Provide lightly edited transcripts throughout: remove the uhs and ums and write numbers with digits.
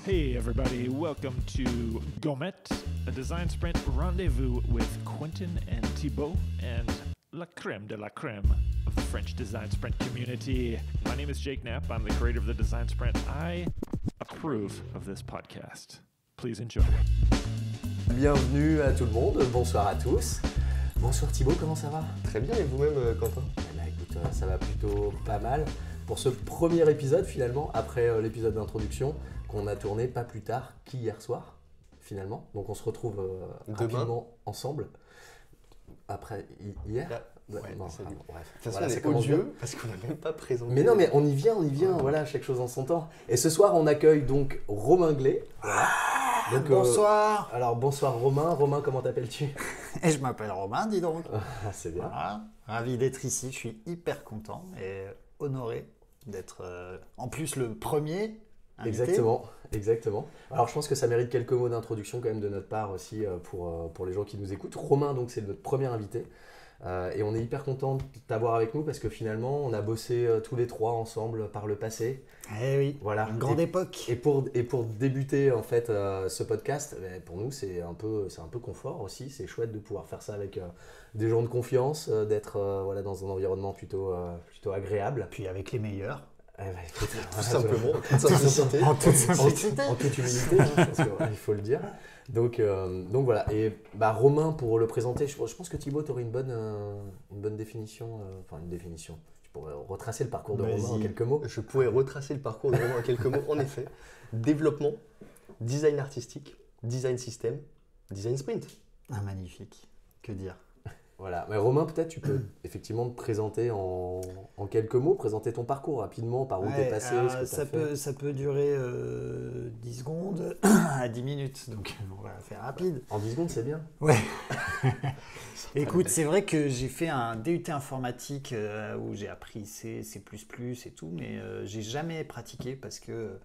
Hey everybody, welcome to Gomet, a design sprint rendezvous with Quentin and Thibaut and la crème de la crème of the French design sprint community. My name is Jake Knapp, I'm the creator of the design sprint. I approve of this podcast. Please enjoy. Bienvenue à tout le monde, bonsoir à tous. Bonsoir Thibaut, comment ça va? Très bien, et vous-même Quentin? Écoute, ça va plutôt pas mal. Pour ce premier épisode finalement, après l'épisode d'introduction qu'on a tourné pas plus tard qu'hier soir finalement. Donc on se retrouve rapidement ensemble. Après hier bref. De toute façon, on est odieux parce qu'on n'a même pas présenté. Mais non, mais on y vient, voilà, chaque chose en son temps. Et ce soir, on accueille donc Romain Glé. Voilà. Donc, bonsoir. Alors bonsoir Romain. Romain, comment t'appelles-tu? Et je m'appelle Romain, dis donc. C'est bien. Voilà. Ravi d'être ici, je suis hyper content et honoré d'être en plus le premier invité. Exactement. Alors je pense que ça mérite quelques mots d'introduction quand même de notre part aussi pour les gens qui nous écoutent. Romain, donc c'est notre premier invité. Et on est hyper content de t'avoir avec nous parce que finalement on a bossé tous les trois ensemble par le passé. Eh oui, voilà. Une grande époque. Et pour débuter en fait ce podcast, pour nous c'est un peu confort aussi. C'est chouette de pouvoir faire ça avec des gens de confiance, d'être voilà, dans un environnement plutôt agréable. Puis avec les meilleurs. Tout simplement, en toute simplicité. En toute humilité, je pense qu'il faut le dire. Donc voilà. Et Romain, pour le présenter, je pense que Thibaut aurait une bonne définition. Une définition. Tu pourrais retracer le parcours de Romain en quelques mots. Je pourrais retracer le parcours de Romain en quelques mots. En effet, développement, design artistique, design système, design sprint. Ah, magnifique. Que dire? Voilà, mais Romain, peut-être tu peux effectivement te présenter en quelques mots, présenter ton parcours rapidement, par où t'es passé, ça peut durer 10 secondes à 10 minutes, donc on va faire rapide. En 10 secondes, c'est bien. Ouais. Écoute, c'est vrai que j'ai fait un DUT informatique où j'ai appris C++ et tout, mais j'ai jamais pratiqué parce que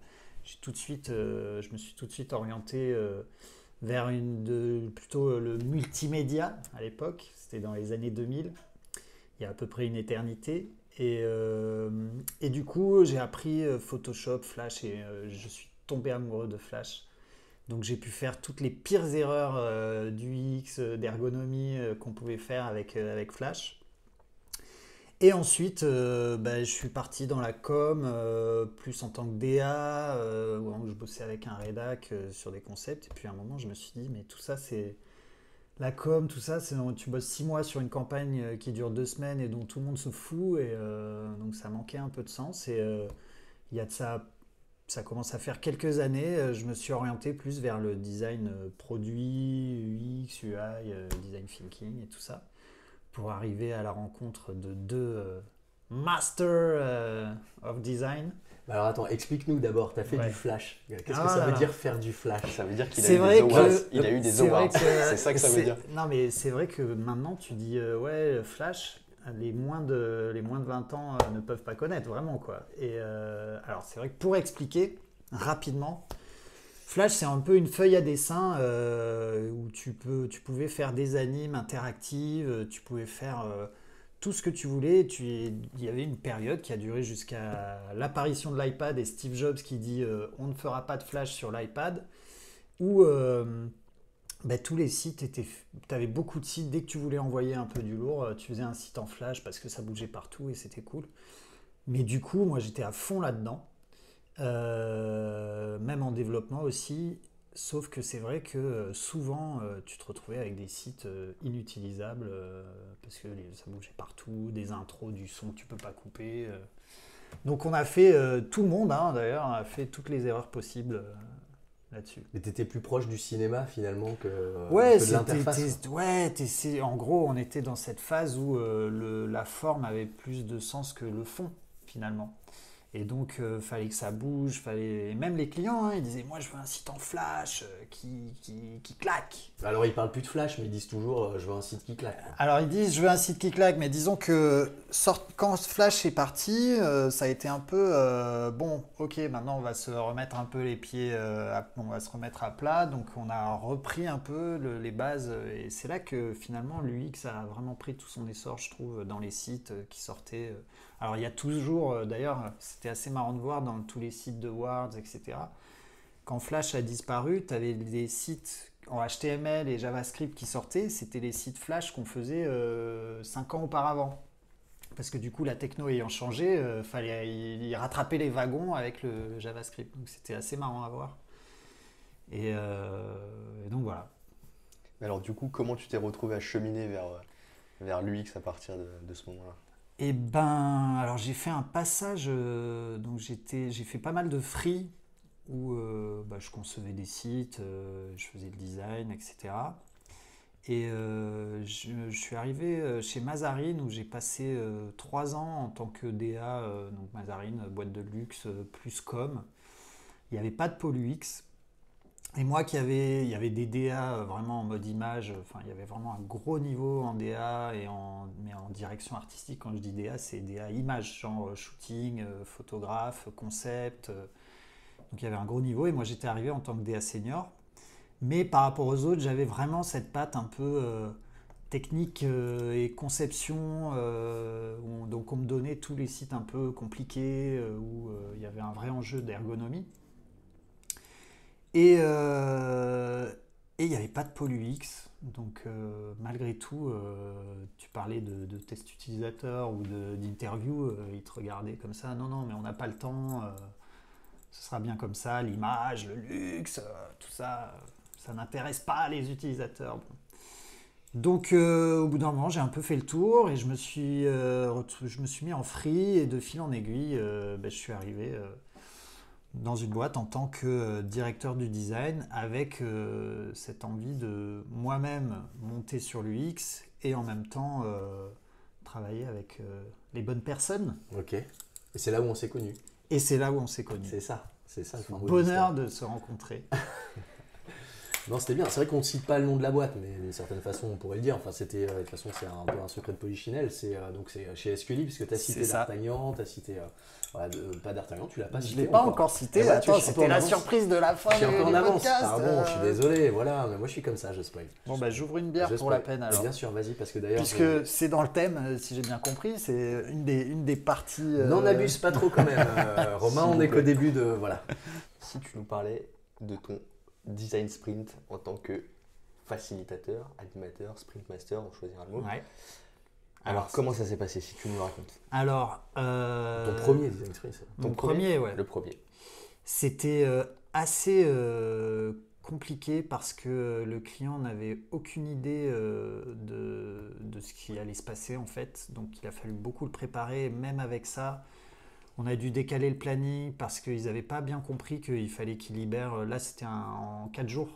je me suis tout de suite orienté vers plutôt le multimédia à l'époque. C'était dans les années 2000, il y a à peu près une éternité. Et du coup, j'ai appris Photoshop, Flash et je suis tombé amoureux de Flash. Donc j'ai pu faire toutes les pires erreurs d'UX, d'ergonomie qu'on pouvait faire avec Flash. Et ensuite, je suis parti dans la com, plus en tant que DA, où je bossais avec un rédac sur des concepts. Et puis à un moment, je me suis dit, mais tout ça, c'est... La com, tout ça, tu bosses 6 mois sur une campagne qui dure 2 semaines et dont tout le monde se fout. Et donc ça manquait un peu de sens. Et il y a de ça commence à faire quelques années. Je me suis orienté plus vers le design produit, UX, UI, design thinking et tout ça, pour arriver à la rencontre de 2 Master of Design. Alors attends, explique-nous d'abord, tu as fait du Flash. Qu'est-ce que ça veut dire faire du Flash? Ça veut dire qu'il a eu des awards. C'est ça que ça veut dire. Non, mais c'est vrai que maintenant tu dis Flash, les moins de 20 ans ne peuvent pas connaître vraiment quoi. Et alors c'est vrai que pour expliquer rapidement, Flash, c'est un peu une feuille à dessin où tu pouvais faire des animes interactives, tu pouvais faire tout ce que tu voulais. Il y avait une période qui a duré jusqu'à l'apparition de l'iPad et Steve Jobs qui dit on ne fera pas de Flash sur l'iPad, où tous les sites tu avais beaucoup de sites, dès que tu voulais envoyer un peu du lourd, tu faisais un site en Flash parce que ça bougeait partout et c'était cool. Mais du coup, moi j'étais à fond là-dedans. Même en développement aussi, sauf que c'est vrai que souvent tu te retrouvais avec des sites inutilisables parce que ça bougeait partout, des intros, du son que tu peux pas couper. Donc on a fait, tout le monde d'ailleurs, a fait toutes les erreurs possibles là-dessus. Mais tu étais plus proche du cinéma finalement que de l'interface. En gros on était dans cette phase où la forme avait plus de sens que le fond finalement. Et donc, fallait que ça bouge, et même les clients, ils disaient « Moi, je veux un site en Flash qui claque ». Alors, ils parlent plus de Flash, mais ils disent toujours « Je veux un site qui claque ». Alors, ils disent « Je veux un site qui claque », mais disons que quand Flash est parti, ça a été un peu bon, ok, maintenant, on va se remettre un peu les pieds, on va se remettre à plat. Donc, on a repris un peu les bases. Et c'est là que, finalement, l'UX a vraiment pris tout son essor, je trouve, dans les sites qui sortaient. Alors il y a toujours, d'ailleurs c'était assez marrant de voir dans tous les sites de Words, etc. Quand Flash a disparu, tu avais des sites en HTML et JavaScript qui sortaient, c'était les sites Flash qu'on faisait 5 ans auparavant. Parce que du coup, la techno ayant changé, fallait y rattraper les wagons avec le JavaScript. Donc c'était assez marrant à voir. Et donc voilà. Alors du coup, comment tu t'es retrouvé à cheminer vers l'UX à partir de ce moment-là? Et ben, alors j'ai fait un passage, donc j'ai fait pas mal de free où je concevais des sites, je faisais le design, etc. Et je suis arrivé chez Mazarine où j'ai passé 3 ans en tant que DA, donc Mazarine, boîte de luxe, plus com. Il n'y avait pas de pôle UX. Et moi il y avait des DA vraiment en mode image, enfin il y avait vraiment un gros niveau en DA mais en direction artistique. Quand je dis DA, c'est DA image, genre shooting, photographe, concept. Donc il y avait un gros niveau et moi j'étais arrivé en tant que DA senior. Mais par rapport aux autres, j'avais vraiment cette patte un peu technique et conception. Donc on me donnait tous les sites un peu compliqués où il y avait un vrai enjeu d'ergonomie. Et il n'y avait pas de pôle UX. Donc malgré tout, tu parlais de test utilisateur ou d'interview, ils te regardaient comme ça. Non, mais on n'a pas le temps. Ce sera bien comme ça, l'image, le luxe, tout ça. Ça n'intéresse pas les utilisateurs. Bon. Donc au bout d'un moment, j'ai un peu fait le tour et je me suis mis en free et de fil en aiguille, je suis arrivé dans une boîte en tant que directeur du design avec cette envie de moi-même monter sur l'UX et en même temps travailler avec les bonnes personnes. Ok. Et c'est là où on s'est connus. Et c'est là où on s'est connus. C'est ça. Le bonheur de se rencontrer. Non, c'était bien. C'est vrai qu'on ne cite pas le nom de la boîte, mais d'une certaine façon, on pourrait le dire. Enfin, c'était, de toute façon, c'est un peu un secret de Polichinelle. Donc c'est chez Esculi, puisque tu as cité D'Artagnan, tu as cité. Pas D'Artagnan, tu l'as pas cité. Je ne l'ai pas encore cité. Attends, c'était la surprise de la fin du podcast. Je suis un peu en avance. Pardon, je suis désolé. Voilà, mais moi je suis comme ça, je spoil. Bon, j'ouvre une bière pour la peine alors. Bien sûr, vas-y, parce que d'ailleurs. Puisque c'est dans le thème, si j'ai bien compris, c'est une des parties. N'en abuse pas trop quand même. Romain, on n'est qu'au début de. Voilà. Si tu nous parlais de ton design sprint en tant que facilitateur, animateur, sprint master, on choisira le mot. Ouais. Alors comment ça s'est passé si tu nous le racontes? Alors. Ton premier design sprint. Mon premier, ouais. Le premier. C'était assez compliqué parce que le client n'avait aucune idée de ce qui allait se passer en fait. Donc il a fallu beaucoup le préparer. Même avec ça, on a dû décaler le planning parce qu'ils n'avaient pas bien compris qu'il fallait qu'ils libèrent. Là, c'était en 4 jours.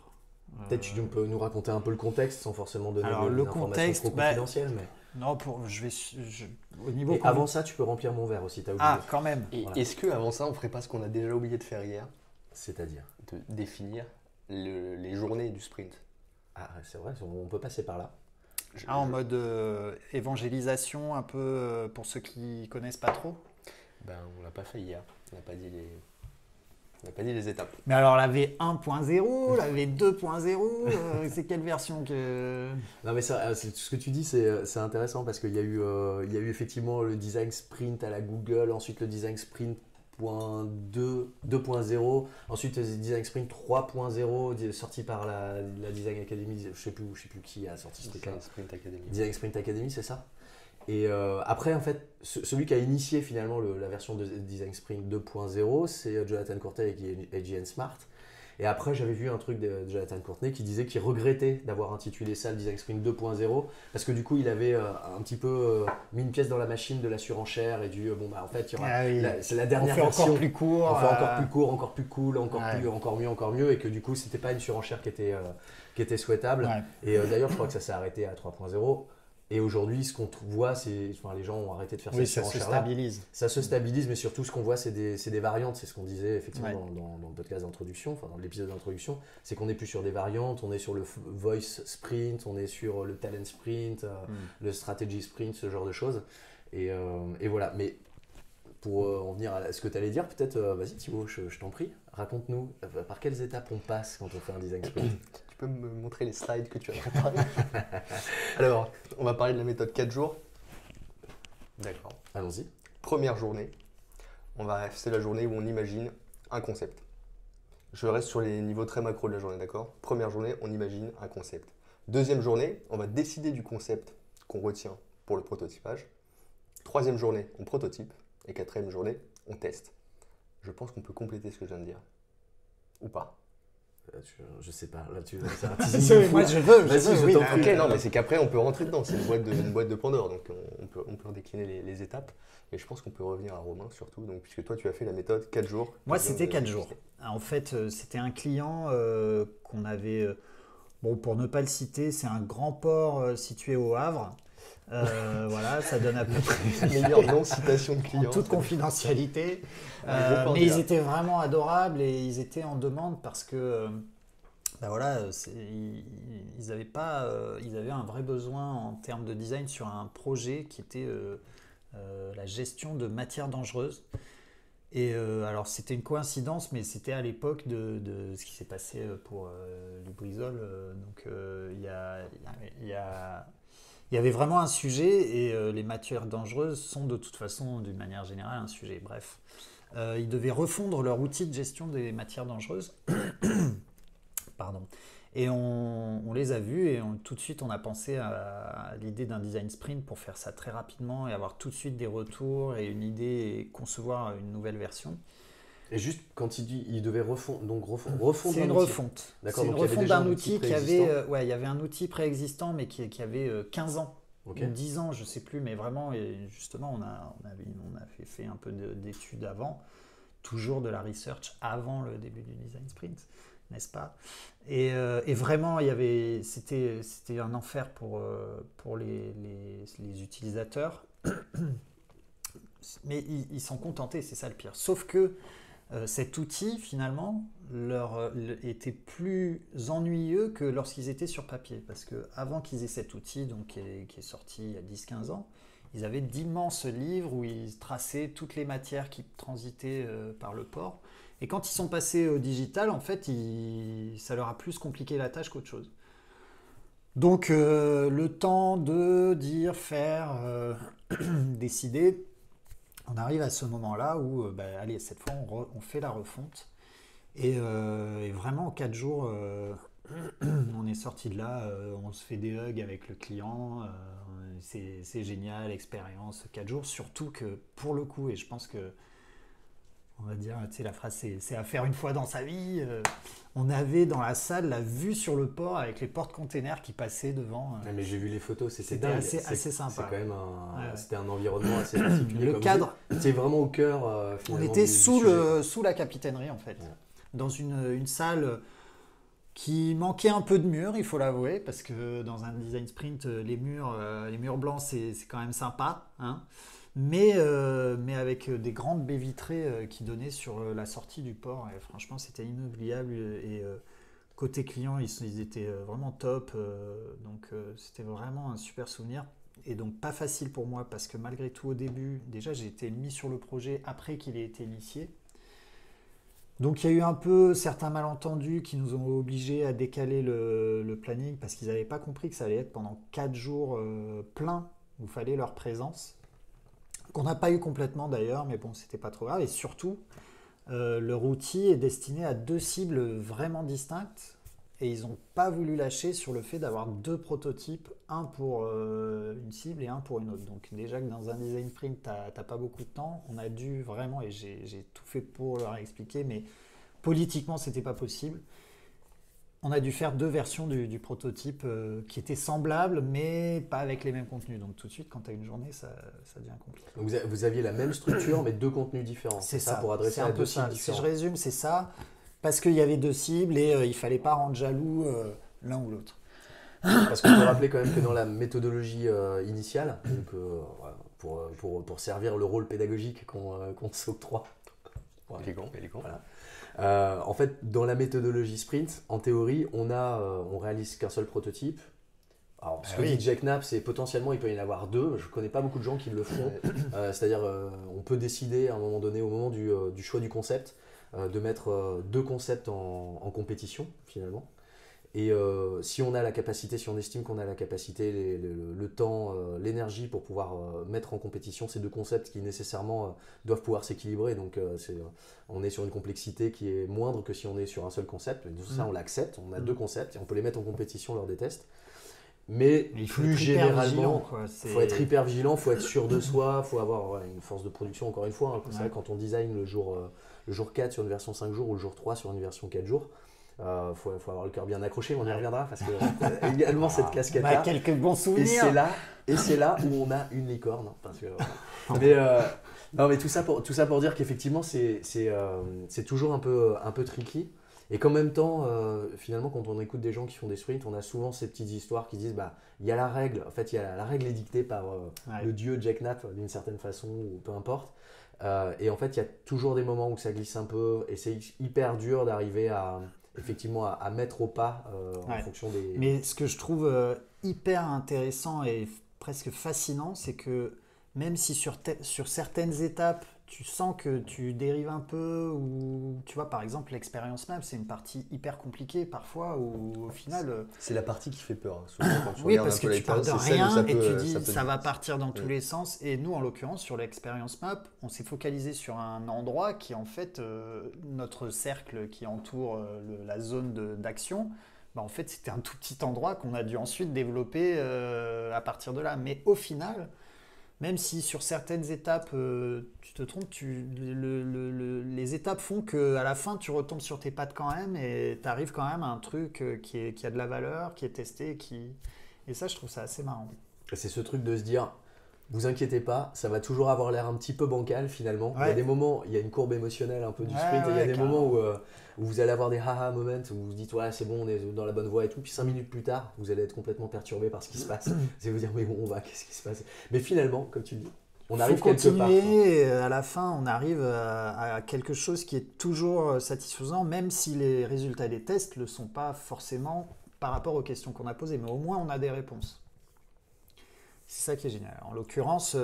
Peut-être tu peux nous raconter un peu le contexte sans forcément donner le contexte trop confidentielles. Mais... Non, au niveau. Et avant ça, tu peux remplir mon verre aussi. T'as oublié. Ah, quand même. Et voilà. Est-ce qu'avant ça, on ne ferait pas ce qu'on a déjà oublié de faire hier? C'est-à-dire de définir les journées du sprint. Ah, c'est vrai, on peut passer par là. En mode évangélisation, un peu pour ceux qui connaissent pas trop. Ben, on l'a pas fait hier. On n'a pas dit les étapes. Mais alors la V1.0, la V2.0, c'est quelle version que... Non mais ce que tu dis c'est intéressant parce qu'il y a eu effectivement le design sprint à la Google, ensuite le design sprint 2.0, ensuite le design sprint 3.0 sorti par la Design Academy, je sais plus qui a sorti ce truc-là. Design Sprint Academy, c'est ça. Et après, en fait, celui qui a initié finalement la version de Design Sprint 2.0, c'est Jonathan Courtney et JN Smart. Et après, j'avais vu un truc de Jonathan Courtney qui disait qu'il regrettait d'avoir intitulé ça le Design Sprint 2.0 parce que du coup, il avait un petit peu mis une pièce dans la machine de la surenchère et en fait, c'est la dernière version. Encore plus court. On fait encore plus court, encore plus cool, encore mieux, et que du coup, c'était pas une surenchère qui était souhaitable. Ouais. Et d'ailleurs, je crois que ça s'est arrêté à 3.0. Et aujourd'hui, ce qu'on voit, c'est les gens ont arrêté de faire cette surenchère-là. Ça se stabilise. Ça se stabilise, mais surtout, ce qu'on voit, c'est des variantes. C'est ce qu'on disait effectivement dans le podcast d'introduction, enfin dans l'épisode d'introduction. C'est qu'on n'est plus sur des variantes, on est sur le voice sprint, on est sur le talent sprint, le strategy sprint, ce genre de choses. Et voilà. Mais pour en venir à ce que tu allais dire, peut-être, vas-y Thibaut, je t'en prie, raconte-nous par quelles étapes on passe quand on fait un design sprint. Tu peux me montrer les slides que tu as préparés? Alors, on va parler de la méthode 4 jours. D'accord. Allons-y. première journée, c'est la journée où on imagine un concept. Je reste sur les niveaux très macro de la journée, d'accord? Première journée, on imagine un concept. Deuxième journée, on va décider du concept qu'on retient pour le prototypage. Troisième journée, on prototype. Et quatrième journée, on teste. Je pense qu'on peut compléter ce que je viens de dire. Ou pas? Je sais pas. Là, Moi, je veux. Vas-y, je t'en prie. Ok, non, mais c'est qu'après, on peut rentrer dedans. C'est une boîte de Pandore. Donc, on peut décliner les étapes. Mais je pense qu'on peut revenir à Romain surtout. Donc, puisque toi, tu as fait la méthode 4 jours. Moi, c'était 4 jours. En fait, c'était un client qu'on avait. Bon, pour ne pas le citer, c'est un grand port situé au Havre. Voilà, ça donne à peu près la meilleure non-citation de client. En toute confidentialité. Mais ils étaient vraiment adorables et ils étaient en demande parce que ils avaient un vrai besoin en termes de design sur un projet qui était la gestion de matières dangereuses. Et alors c'était une coïncidence, mais c'était à l'époque de ce qui s'est passé pour Lubrizol. Donc il y avait vraiment un sujet et les matières dangereuses sont de toute façon, d'une manière générale, un sujet. Bref, ils devaient refondre leur outil de gestion des matières dangereuses. Pardon. Et on les a vus et tout de suite on a pensé à l'idée d'un design sprint pour faire ça très rapidement et avoir tout de suite des retours et une idée et concevoir une nouvelle version. Et juste quand il devait refondre c'est une refonte. D'accord, c'est une refonte d'un outil qui avait, il y avait un outil préexistant mais qui avait 15 ans. Okay. Ou 10 ans, je ne sais plus, mais vraiment, et justement, on a fait un peu d'études avant, toujours de la research avant le début du design sprint, n'est-ce pas? Et vraiment, c'était un enfer pour les utilisateurs, mais ils s'en contentaient, c'est ça le pire. Sauf que cet outil, finalement, était plus ennuyeux que lorsqu'ils étaient sur papier. Parce qu'avant qu'ils aient cet outil, donc, qui est sorti il y a 10-15 ans, ils avaient d'immenses livres où ils traçaient toutes les matières qui transitaient par le port. Et quand ils sont passés au digital, en fait, ça leur a plus compliqué la tâche qu'autre chose. Donc, le temps de dire, faire, décider, on arrive à ce moment-là où, allez, cette fois, on fait la refonte. Et vraiment, en 4 jours, on est sorti de là, on se fait des hugs avec le client, c'est génial, expérience, 4 jours. Surtout que, pour le coup, et je pense que, on va dire, tu sais, la phrase, c'est à faire une fois dans sa vie. On avait dans la salle la vue sur le port avec les porte-containers qui passaient devant. Mais j'ai vu les photos, c'était dingue. assez sympa. C'est quand même c'était un environnement assez particulier. Le cadre. C'est vraiment au cœur. On était sous la capitainerie en fait, dans une salle qui manquait un peu de murs, il faut l'avouer, parce que dans un design sprint, les murs blancs, c'est quand même sympa, hein. Mais avec des grandes baies vitrées qui donnaient sur la sortie du port. Et franchement, c'était inoubliable. Et côté client, ils étaient vraiment top. Donc, c'était vraiment un super souvenir. Et donc, pas facile pour moi parce que malgré tout, au début, déjà, j'ai été mis sur le projet après qu'il ait été initié. Donc, il y a eu un peu certains malentendus qui nous ont obligés à décaler le planning parce qu'ils n'avaient pas compris que ça allait être pendant 4 jours pleins où il fallait leur présence. Qu'on n'a pas eu complètement d'ailleurs, mais bon, c'était pas trop grave. Et surtout, leur outil est destiné à 2 cibles vraiment distinctes et ils n'ont pas voulu lâcher sur le fait d'avoir 2 prototypes, un pour une cible et un pour une autre. Donc déjà que dans un design sprint, t'as pas beaucoup de temps, on a dû vraiment, et j'ai tout fait pour leur expliquer, mais politiquement, c'était pas possible. On a dû faire 2 versions du prototype qui étaient semblables, mais pas avec les mêmes contenus. Donc tout de suite, quand tu as une journée, ça devient compliqué. Donc vous aviez la même structure, mais 2 contenus différents. C'est ça, pour adresser à 2 cibles différentes. Si je résume, c'est ça. Parce qu'il y avait 2 cibles et il ne fallait pas rendre jaloux l'un ou l'autre. Parce qu'on peut rappeler quand même que dans la méthodologie initiale, donc, pour servir le rôle pédagogique qu'on s'octroie. Élégant. Voilà. En fait, dans la méthodologie sprint, en théorie, on réalise qu'un seul prototype. Alors, ce que dit Jack Knapp, c'est potentiellement il peut y en avoir 2. Je ne connais pas beaucoup de gens qui le font. C'est-à-dire, on peut décider à un moment donné, au moment du choix du concept, de mettre 2 concepts en compétition finalement. Et si on a la capacité, si on estime qu'on a la capacité, le temps, l'énergie pour pouvoir mettre en compétition ces deux concepts qui nécessairement doivent pouvoir s'équilibrer. Donc on est sur une complexité qui est moindre que si on est sur un seul concept. Et tout ça, on l'accepte. On a deux concepts et on peut les mettre en compétition lors des tests. Mais plus généralement, il faut être hyper vigilant, il faut être sûr de soi, il faut avoir une force de production, encore une fois. C'est vrai, quand on design le jour 4 sur une version 5 jours ou le jour 3 sur une version 4 jours, faut avoir le cœur bien accroché, on y reviendra parce que également cette casquette-là. Quelques bons souvenirs. Et c'est là où on a une licorne. Parce que, mais tout ça pour dire qu'effectivement c'est toujours un peu tricky. Et qu'en même temps, finalement, quand on écoute des gens qui font des sprints, on a souvent ces petites histoires qui disent il y a la règle. En fait, il y a la règle édictée par le dieu Jack Knapp d'une certaine façon, ou peu importe. Et en fait, il y a toujours des moments où ça glisse un peu et c'est hyper dur d'arriver à mettre au pas en fonction des... Mais ce que je trouve hyper intéressant et presque fascinant, c'est que même si sur certaines étapes, tu sens que tu dérives un peu, ou tu vois, par exemple, l'expérience map, c'est une partie hyper compliquée parfois, où au final... C'est la partie qui fait peur. Souvent, quand tu parce que tu pars de rien et tu dis ça va partir dans tous les sens. Et nous, en l'occurrence, sur l'expérience map, on s'est focalisé sur un endroit qui est en fait notre cercle qui entoure la zone d'action. En fait, c'était un tout petit endroit qu'on a dû ensuite développer à partir de là. Mais au final... Même si sur certaines étapes, tu te trompes, les étapes font qu'à la fin, tu retombes sur tes pattes quand même et tu arrives quand même à un truc qui a de la valeur, qui est testé. Et ça, je trouve ça assez marrant. C'est ce truc de se dire, vous inquiétez pas, ça va toujours avoir l'air un petit peu bancal finalement. Il y a des moments, il y a une courbe émotionnelle un peu du sprint, et il y a des moments où vous allez avoir des haha moments, où vous vous dites ouais c'est bon, on est dans la bonne voie et tout, puis 5 minutes plus tard, vous allez être complètement perturbé par ce qui se passe. Vous allez vous dire mais où on va, qu'est-ce qui se passe? Mais finalement, comme tu le dis, on arrive quelque part. Et à la fin, on arrive à quelque chose qui est toujours satisfaisant, même si les résultats des tests ne le sont pas forcément par rapport aux questions qu'on a posées, mais au moins on a des réponses. C'est ça qui est génial. En l'occurrence,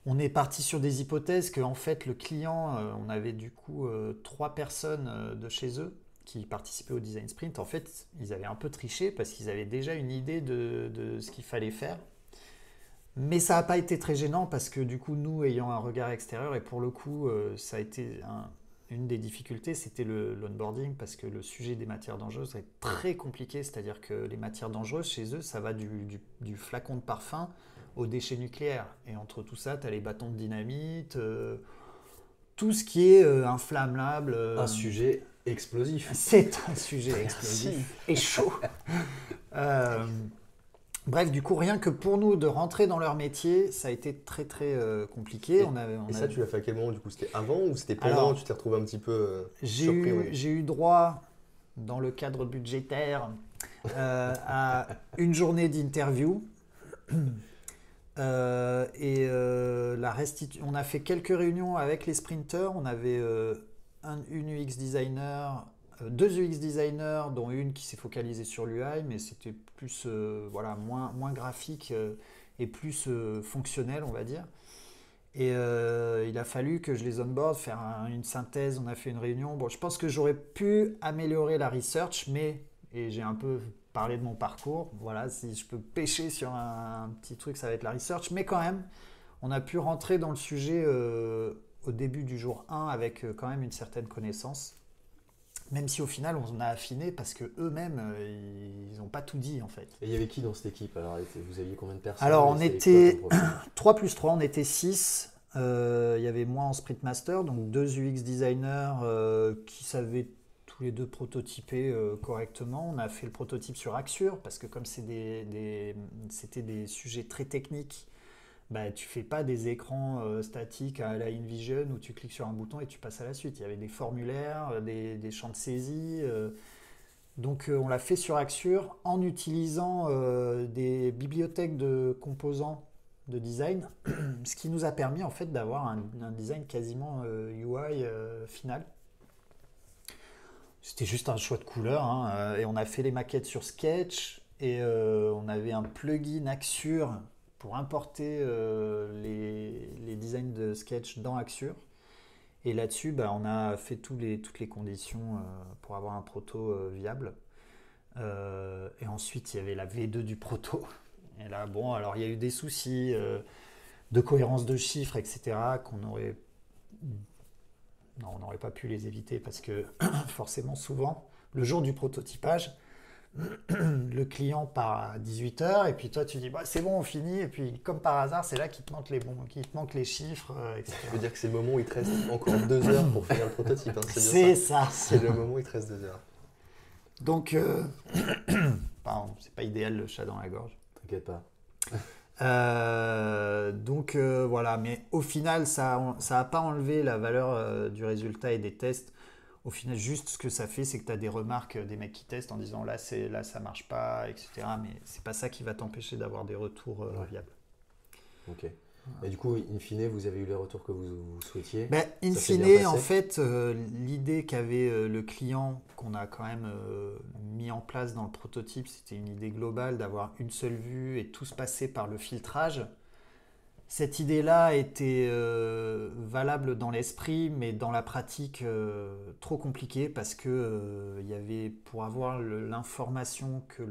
on est parti sur des hypothèses qu'en fait le client, on avait du coup 3 personnes de chez eux qui participaient au design sprint. En fait, ils avaient un peu triché parce qu'ils avaient déjà une idée de ce qu'il fallait faire. Mais ça n'a pas été très gênant parce que du coup, nous ayant un regard extérieur, et pour le coup, ça a été une des difficultés, c'était l'onboarding, parce que le sujet des matières dangereuses est très compliqué, c'est-à-dire que les matières dangereuses, chez eux, ça va du flacon de parfum aux déchets nucléaires. Et entre tout ça, tu as les bâtons de dynamite, tout ce qui est inflammable. Un sujet explosif. C'est un sujet explosif et chaud. Bref, du coup, rien que pour nous de rentrer dans leur métier, ça a été très très compliqué. Et ça, tu l'as fait à quel moment du coup? C'était avant ou c'était pendant? Alors, tu t'es retrouvé un petit peu surpris? J'ai eu droit, dans le cadre budgétaire, à une journée d'interview. On a fait quelques réunions avec les sprinters. On avait une UX designer, 2 UX designers, dont une qui s'est focalisée sur l'UI, mais c'était plus moins graphique et plus fonctionnel, on va dire. Et il a fallu que je les onboard, faire une synthèse. On a fait une réunion. Bon, je pense que j'aurais pu améliorer la research, et j'ai un peu parlé de mon parcours. Voilà, si je peux pêcher sur un petit truc, ça va être la research. Mais quand même, on a pu rentrer dans le sujet au début du jour 1 avec quand même une certaine connaissance. Même si au final on a affiné parce que eux-mêmes ils n'ont pas tout dit en fait. Et il y avait qui dans cette équipe? Alors vous aviez combien de personnes? Alors on était 3 plus 3, on était 6. Il y avait moi en sprint master, donc 2 UX designers qui savaient tous les deux prototyper correctement. On a fait le prototype sur Axure parce que comme c'était des sujets très techniques, tu fais pas des écrans statiques à la InVision où tu cliques sur un bouton et tu passes à la suite. Il y avait des formulaires, des champs de saisie. Donc on l'a fait sur Axure en utilisant des bibliothèques de composants de design, ce qui nous a permis en fait d'avoir un design quasiment UI final. C'était juste un choix de couleurs, et on a fait les maquettes sur Sketch et on avait un plugin Axure pour importer les designs de Sketch dans Axure. Et là-dessus, on a fait toutes les conditions pour avoir un proto viable. Et ensuite, il y avait la V2 du proto. Et là, bon, alors il y a eu des soucis de cohérence de chiffres, etc., qu'on aurait... Non, on n'aurait pas pu les éviter parce que forcément, souvent, le jour du prototypage, le client part à 18h et puis toi, tu dis, bah, c'est bon, on finit. Et puis, comme par hasard, c'est là qu'il te manque les chiffres, etc. Ça veut dire que c'est le moment où il te reste encore 2 heures pour finir le prototype. Hein, c'est ça. C'est le moment où il te reste 2 heures. Donc, pardon, c'est pas idéal le chat dans la gorge. T'inquiète pas. Donc voilà, mais au final, ça n'a pas enlevé la valeur du résultat et des tests. Au final, juste ce que ça fait, c'est que tu as des remarques des mecs qui testent en disant là ça marche pas, etc. Mais c'est pas ça qui va t'empêcher d'avoir des retours viables. Ok. Et du coup, in fine, vous avez eu les retours que vous souhaitiez? Ben, in Ça s'est bien fine, passé en fait, l'idée qu'avait le client, qu'on a quand même mis en place dans le prototype, c'était une idée globale d'avoir une seule vue et tout se passer par le filtrage. Cette idée-là était valable dans l'esprit, mais dans la pratique, trop compliquée parce que il y avait, pour avoir l'information que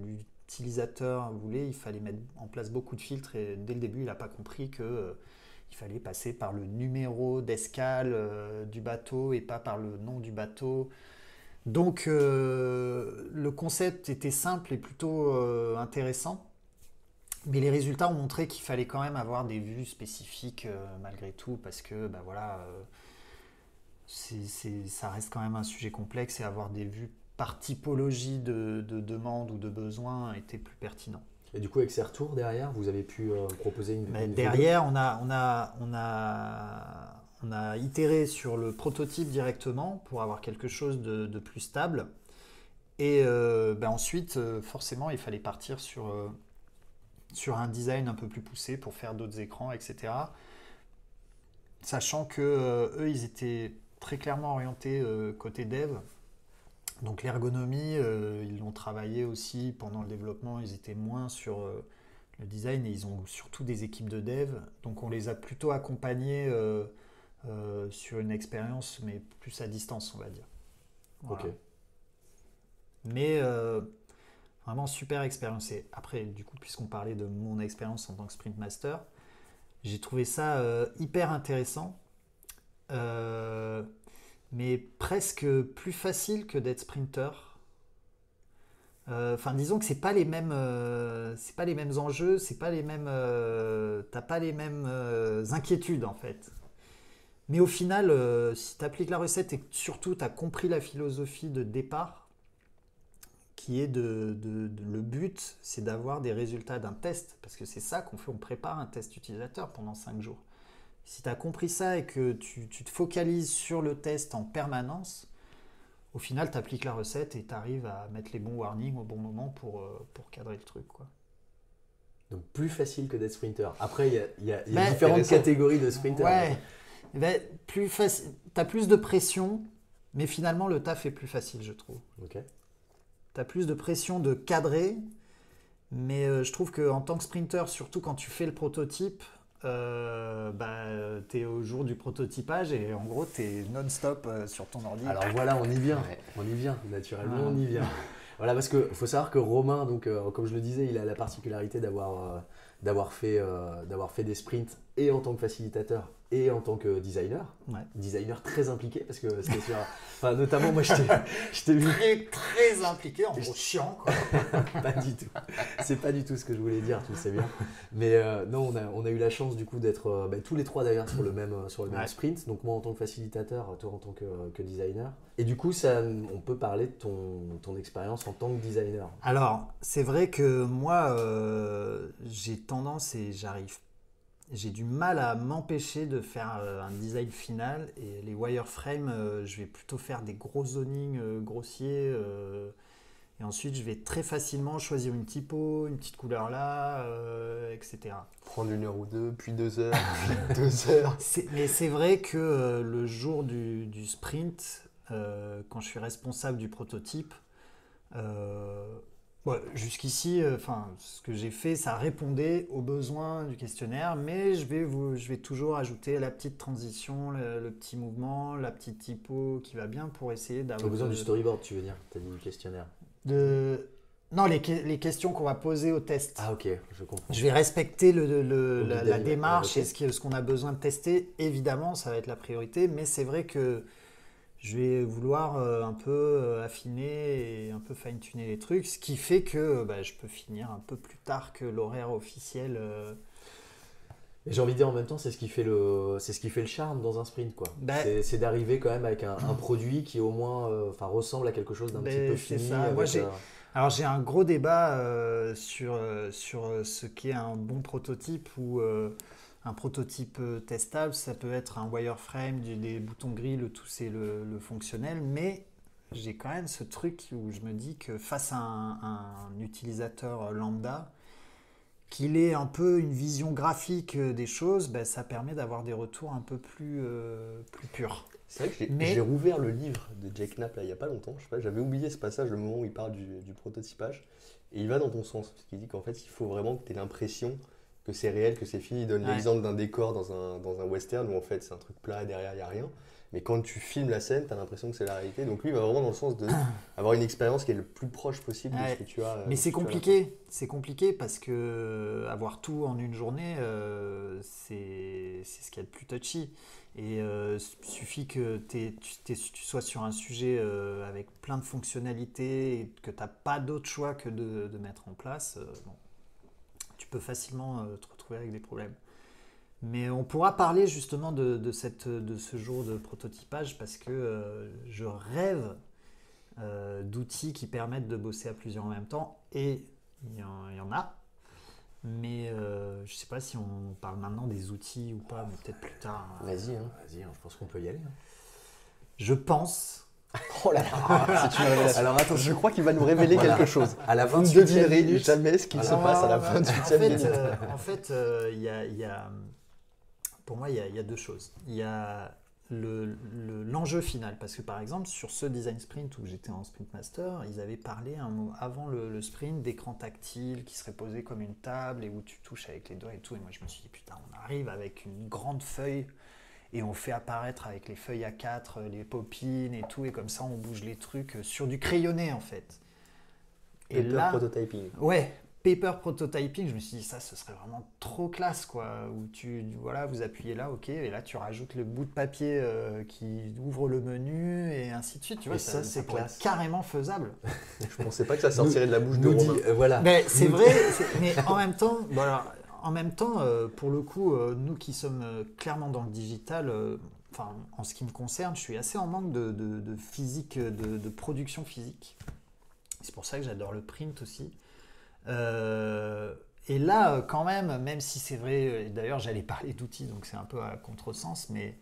l'utilisateur voulait, il fallait mettre en place beaucoup de filtres et dès le début, il n'a pas compris que il fallait passer par le numéro d'escale du bateau et pas par le nom du bateau. Donc le concept était simple et plutôt intéressant. Mais les résultats ont montré qu'il fallait quand même avoir des vues spécifiques malgré tout, parce que bah voilà, ça reste quand même un sujet complexe et avoir des vues par typologie de demande ou de besoin était plus pertinent. Et du coup, avec ces retours derrière, vous avez pu proposer une derrière, on a itéré sur le prototype directement pour avoir quelque chose de plus stable. Et ensuite, forcément, il fallait partir sur un design un peu plus poussé pour faire d'autres écrans, etc. Sachant que eux, ils étaient très clairement orientés côté dev. Donc l'ergonomie, ils l'ont travaillé aussi pendant le développement. Ils étaient moins sur le design et ils ont surtout des équipes de dev. Donc on les a plutôt accompagnés sur une expérience, mais plus à distance, on va dire. Voilà. Ok. Mais vraiment super expérience. Et après, du coup, puisqu'on parlait de mon expérience en tant que Sprint Master, j'ai trouvé ça hyper intéressant, mais presque plus facile que d'être sprinter. Enfin, disons que c'est pas les mêmes enjeux, c'est pas les mêmes, t'as pas les mêmes inquiétudes en fait. Mais au final, si tu appliques la recette et que surtout tu as compris la philosophie de départ, qui est le but, c'est d'avoir des résultats d'un test, parce que c'est ça qu'on fait, on prépare un test utilisateur pendant 5 jours. Si tu as compris ça et que tu te focalises sur le test en permanence, au final, tu appliques la recette et tu arrives à mettre les bons warnings au bon moment pour cadrer le truc, quoi. Donc plus facile que d'être sprinter. Après, il y a différentes catégories de sprinter. Ouais, tu as plus de pression, mais finalement, le taf est plus facile, je trouve. Ok. Tu as plus de pression de cadrer, mais je trouve qu'en tant que sprinter, surtout quand tu fais le prototype, tu es au jour du prototypage et en gros, tu es non-stop sur ton ordi. Alors voilà, on y vient, naturellement, on y vient. Voilà, parce qu'il faut savoir que Romain, donc, comme je le disais, il a la particularité d'avoir fait des sprints et en tant que facilitateur et en tant que designer. Ouais. Designer très impliqué, parce que c'était sur... Enfin, notamment, moi, je t'ai vu... Très, très impliqué, en gros, chiant, quoi. Pas du tout. C'est pas du tout ce que je voulais dire, tu le sais bien. Mais non, on a eu la chance, du coup, d'être tous les trois, d'ailleurs, sur le même sprint. Donc, moi, en tant que facilitateur, toi, en tant que designer. Et du coup, on peut parler de ton expérience en tant que designer. Alors, c'est vrai que moi, j'ai tendance et j'ai du mal à m'empêcher de faire un design final, et les wireframes, je vais plutôt faire des gros zonings grossiers et ensuite je vais très facilement choisir une typo, une petite couleur là, etc. Prendre 1 heure ou 2, puis 2 heures, puis 2 heures. Mais c'est vrai que le jour du sprint, quand je suis responsable du prototype, Bon, jusqu'ici, ce que j'ai fait, ça répondait aux besoins du questionnaire, mais je vais toujours ajouter la petite transition, le petit mouvement, la petite typo qui va bien pour essayer d'avoir... Au besoin du storyboard, tu veux dire? Tu as dit du questionnaire. Non, les questions qu'on va poser au test. Ah ok, je comprends. Je vais respecter la démarche okay. et ce qu'on a besoin de tester. Évidemment, ça va être la priorité, mais c'est vrai que je vais vouloir un peu affiner et un peu fine-tuner les trucs, ce qui fait que je peux finir un peu plus tard que l'horaire officiel. Et j'ai envie de dire en même temps, c'est ce qui fait le charme dans un sprint, quoi. C'est d'arriver quand même avec un produit qui au moins ressemble à quelque chose d'un petit peu fini. Ça. Moi, alors j'ai un gros débat sur ce qu'est un bon prototype ou un prototype testable. Ça peut être un wireframe, des boutons gris, le tout c'est le fonctionnel, mais j'ai quand même ce truc où je me dis que face à un utilisateur lambda, qu'il ait un peu une vision graphique des choses, ça permet d'avoir des retours un peu plus purs. C'est vrai que j'ai rouvert le livre de Jake Knapp là, il n'y a pas longtemps, je sais pas, j'avais oublié ce passage, le moment où il parle du prototypage, et il va dans ton sens, parce qu'il dit qu'en fait il faut vraiment que tu aies l'impression que c'est réel, que c'est fini. Il donne l'exemple d'un décor dans un western où en fait c'est un truc plat, derrière il n'y a rien, mais quand tu filmes la scène, tu as l'impression que c'est la réalité, donc lui il va vraiment dans le sens d'avoir une expérience qui est le plus proche possible de ce que tu as. Mais c'est compliqué parce que avoir tout en une journée, c'est ce qu'il y a de plus touchy. Et suffit que tu sois sur un sujet avec plein de fonctionnalités et que tu n'as pas d'autre choix que de mettre en place, tu peux facilement te retrouver avec des problèmes. Mais on pourra parler justement de ce jour de prototypage parce que je rêve d'outils qui permettent de bosser à plusieurs en même temps, et il y en a. Mais je ne sais pas si on parle maintenant des outils ou pas, mais peut-être plus tard. Vas-y, je pense qu'on peut y aller. Je pense. Oh là là, c'est une révélation. Alors attends, je crois qu'il va nous révéler quelque chose. À la Vous ne devinerez jamais ce qui se passe à la 28e minute. En fait, pour moi, il y a deux choses. Il y a l'enjeu final, parce que par exemple sur ce design sprint où j'étais en sprint master, ils avaient parlé avant le sprint d'écran tactile qui serait posé comme une table et où tu touches avec les doigts et tout, et moi je me suis dit putain, on arrive avec une grande feuille et on fait apparaître avec les feuilles A4 les popines et tout, et comme ça on bouge les trucs sur du crayonné en fait. Et là, prototyping. Ouais, paper prototyping, je me suis dit ça, ce serait vraiment trop classe quoi, où vous appuyez là, ok, et là tu rajoutes le bout de papier qui ouvre le menu et ainsi de suite, tu vois, ça c'est classe, carrément faisable. Je pensais pas que ça sortirait de la bouche de Romain. Voilà. Mais c'est vrai, mais en même temps, pour le coup, nous qui sommes clairement dans le digital, en ce qui me concerne, je suis assez en manque de physique, de production physique. C'est pour ça que j'adore le print aussi. Et là, quand même si c'est vrai, d'ailleurs j'allais parler d'outils, donc c'est un peu à contresens, mais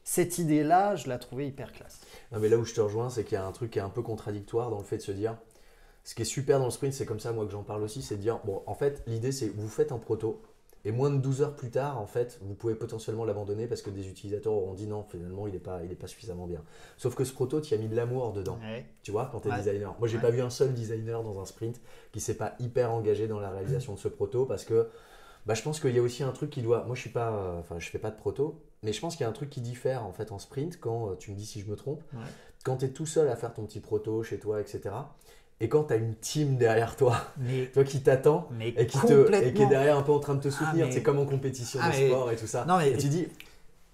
cette idée-là, je la trouvais hyper classe. Non, mais là où je te rejoins, c'est qu'il y a un truc qui est un peu contradictoire dans le fait de se dire, ce qui est super dans le sprint, c'est comme ça moi que j'en parle aussi, c'est de dire, bon, en fait, l'idée c'est vous faites un proto, et moins de 12 heures plus tard, en fait, vous pouvez potentiellement l'abandonner parce que des utilisateurs auront dit non, finalement, il est pas suffisamment bien. Sauf que ce proto, tu as mis de l'amour dedans, tu vois, quand tu es designer. Moi, j'ai pas vu un seul designer dans un sprint qui s'est pas hyper engagé dans la réalisation de ce proto, parce que je pense qu'il y a aussi un truc qui doit... Moi, je fais pas de proto, mais je pense qu'il y a un truc qui diffère en fait en sprint, quand tu me dis si je me trompe, quand tu es tout seul à faire ton petit proto chez toi, etc., et quand tu as une team derrière toi, toi qui t'attend et qui est derrière un peu en train de te soutenir, c'est comme en compétition de sport et tout ça. Non, mais, et tu dis,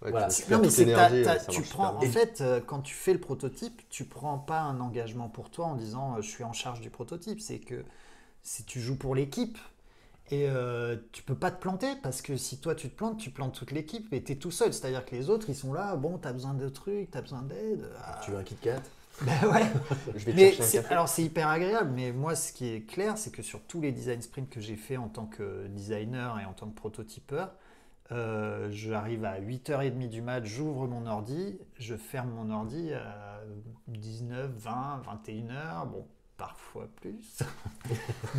voilà. Tu prends, en fait, quand tu fais le prototype, tu prends pas un engagement pour toi en disant je suis en charge du prototype. C'est que si tu joues pour l'équipe et tu peux pas te planter, parce que si toi tu te plantes, tu plantes toute l'équipe et tu es tout seul. C'est-à-dire que les autres ils sont là, bon, tu as besoin de trucs, tu as besoin d'aide. Tu veux un Kit Kat? Ouais. Je vais te chercher un café. Alors c'est hyper agréable, mais moi ce qui est clair, c'est que sur tous les design sprints que j'ai fait en tant que designer et en tant que prototypeur, j'arrive à 8h30 du mat, j'ouvre mon ordi, je ferme mon ordi à 19, 20, 21h, bon, parfois plus,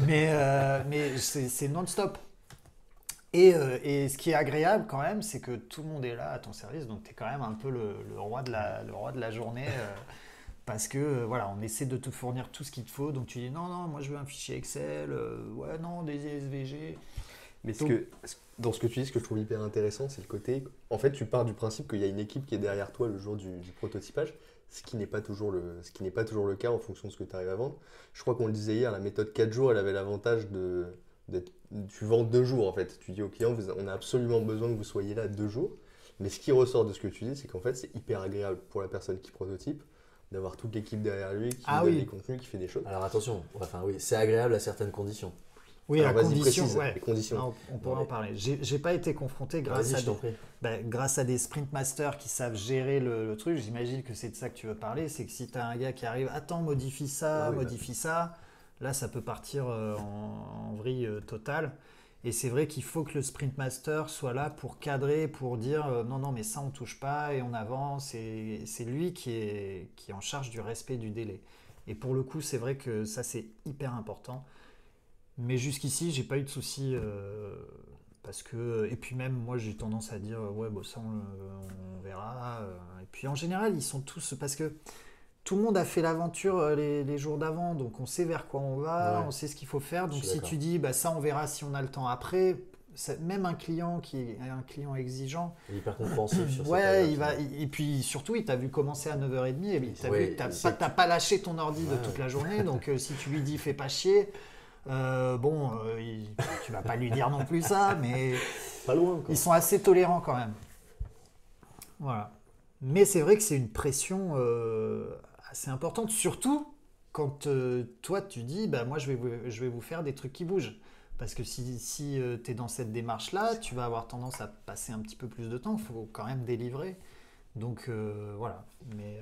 mais c'est non-stop. Et ce qui est agréable quand même, c'est que tout le monde est là à ton service, donc tu es quand même un peu le roi de la journée. Parce que voilà, on essaie de te fournir tout ce qu'il te faut. Donc tu dis non, moi je veux un fichier Excel, ouais, non, des SVG. Mais dans ce que tu dis, ce que je trouve hyper intéressant, c'est le côté. En fait, tu pars du principe qu'il y a une équipe qui est derrière toi le jour du prototypage, ce qui n'est pas toujours le cas en fonction de ce que tu arrives à vendre. Je crois qu'on le disait hier, la méthode 4 jours, elle avait l'avantage tu vends 2 jours en fait. Tu dis au client, on a absolument besoin que vous soyez là 2 jours. Mais ce qui ressort de ce que tu dis, c'est qu'en fait, c'est hyper agréable pour la personne qui prototype d'avoir toute l'équipe derrière lui, qui donne les contenus, qui fait des choses. Alors attention, oui, c'est agréable à certaines conditions. Oui, alors, à condition, les conditions. Non, on pourrait en parler. J'ai pas été confronté grâce à des sprint masters qui savent gérer le truc. J'imagine que c'est de ça que tu veux parler. C'est que si tu as un gars qui arrive, attends, modifie ça, ça, là, ça peut partir en vrille totale. Et c'est vrai qu'il faut que le sprint master soit là pour cadrer, pour dire non, mais ça, on touche pas et on avance. Et c'est lui qui est en charge du respect du délai. Et pour le coup, c'est vrai que ça, c'est hyper important. Mais jusqu'ici, j'ai pas eu de soucis parce que, et puis même moi j'ai tendance à dire ouais bon ça on verra. Et puis en général ils sont tous, parce que tout le monde a fait l'aventure les jours d'avant, donc on sait vers quoi on va, on sait ce qu'il faut faire. Donc si tu dis bah ça on verra si on a le temps après, même un client qui est un client exigeant, il est hyper compréhensif sur ça. Ouais, il va, et puis surtout il t'a vu commencer à 9h30 et t'as pas lâché ton ordi de toute la journée, donc si tu lui dis fais pas chier. Tu vas pas lui dire non plus ça, mais pas loin, quoi. Ils sont assez tolérants quand même. Voilà. Mais c'est vrai que c'est une pression assez importante, surtout quand toi tu dis bah moi je vais vous faire des trucs qui bougent. Parce que si tu es dans cette démarche-là, tu vas avoir tendance à passer un petit peu plus de temps, il faut quand même délivrer. Donc voilà. Mais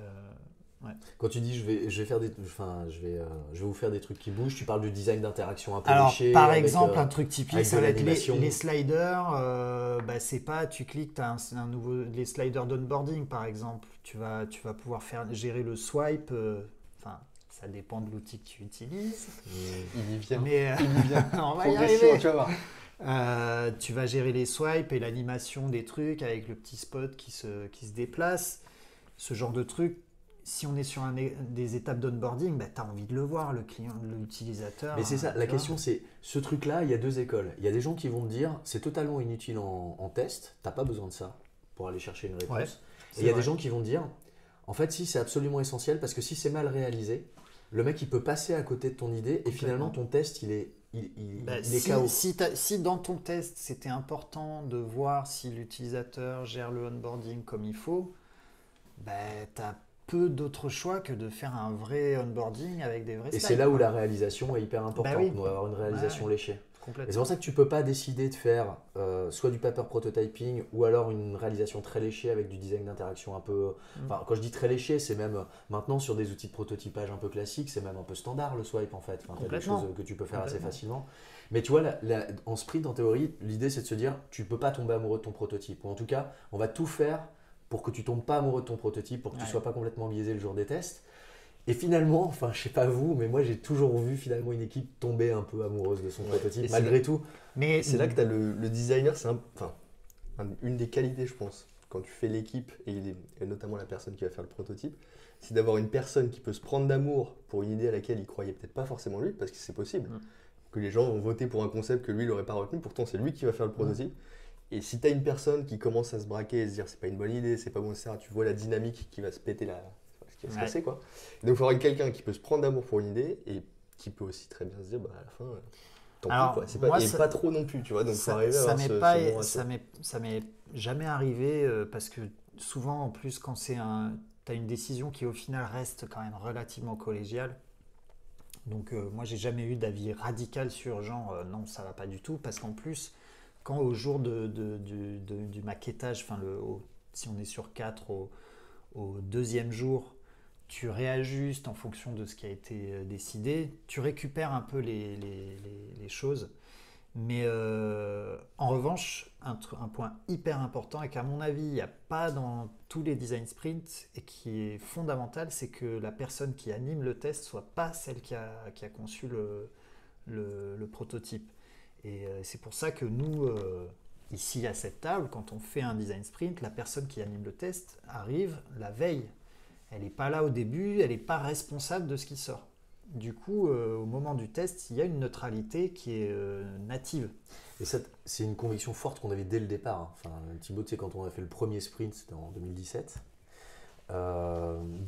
ouais. Quand tu dis je vais vous faire des trucs qui bougent, tu parles du design d'interaction un peu léché. Par exemple, un truc typique, ça va être les sliders. C'est pas, tu cliques, tu as un nouveau, les sliders d'onboarding par exemple. Tu vas pouvoir gérer le swipe. Ça dépend de l'outil que tu utilises. Il y vient. Mais il y vient. on va y arriver. Tu vas voir. Tu vas gérer les swipes et l'animation des trucs avec le petit spot qui se déplace. Ce genre de truc. Si on est sur des étapes d'onboarding, tu as envie de le voir, le client, l'utilisateur. Mais c'est ça, la question c'est, ce truc-là, il y a 2 écoles. Il y a des gens qui vont te dire, c'est totalement inutile en test, tu n'as pas besoin de ça pour aller chercher une réponse. Ouais, et il y a des gens qui vont te dire, en fait, si, c'est absolument essentiel, parce que si c'est mal réalisé, le mec, il peut passer à côté de ton idée, et finalement, ton test, il est KO. Si dans ton test, c'était important de voir si l'utilisateur gère le onboarding comme il faut, tu as peu d'autres choix que de faire un vrai onboarding avec des vrais slides. Et c'est là où la réalisation est hyper importante. Oui. On doit avoir une réalisation léchée. Complètement. Et c'est pour ça que tu peux pas décider de faire soit du paper prototyping ou alors une réalisation très léchée avec du design d'interaction un peu... Enfin, quand je dis très léché, c'est même maintenant sur des outils de prototypage un peu classiques, c'est même un peu standard le swipe en fait. Enfin, des choses que tu peux faire assez facilement. Mais tu vois, en sprint, en théorie, l'idée c'est de se dire, tu peux pas tomber amoureux de ton prototype. Ou en tout cas, on va tout faire pour que tu tombes pas amoureux de ton prototype, pour que tu sois pas complètement biaisé le jour des tests. Et finalement, enfin, je sais pas vous, mais moi j'ai toujours vu finalement une équipe tomber un peu amoureuse de son prototype, malgré tout. Mais c'est là que tu as le designer, c'est une des qualités, je pense, quand tu fais l'équipe, et notamment la personne qui va faire le prototype, c'est d'avoir une personne qui peut se prendre d'amour pour une idée à laquelle il croyait peut-être pas forcément lui, parce que c'est possible. Que les gens vont voter pour un concept que lui, il n'aurait pas retenu, pourtant c'est lui qui va faire le prototype. Et si tu as une personne qui commence à se braquer et se dire c'est pas une bonne idée, c'est pas bon, etc., tu vois la dynamique qui va se péter ce qui va se passer, quoi. Et donc il faudra quelqu'un qui peut se prendre d'amour pour une idée et qui peut aussi très bien se dire à la fin, tant pis, quoi. C'est pas, pas trop non plus, tu vois. Donc ça m'est jamais arrivé parce que souvent, en plus, quand tu as une décision qui au final reste quand même relativement collégiale. Donc moi, j'ai jamais eu d'avis radical sur genre non, ça va pas du tout, parce qu'en plus, quand au jour du maquettage, si on est sur 4, au deuxième jour, tu réajustes en fonction de ce qui a été décidé, tu récupères un peu les choses. Mais en revanche, un point hyper important et qu'à mon avis, il n'y a pas dans tous les design sprints et qui est fondamental, c'est que la personne qui anime le test soit pas celle qui a conçu le prototype. Et c'est pour ça que nous, ici à cette table, quand on fait un design sprint, la personne qui anime le test arrive la veille. elle n'est pas là au début, elle n'est pas responsable de ce qui sort. Du coup, au moment du test, il y a une neutralité qui est native. Et ça, c'est une conviction forte qu'on avait dès le départ. Hein. Enfin, Thibaut, tu sais, quand on a fait le premier sprint, c'était en 2017.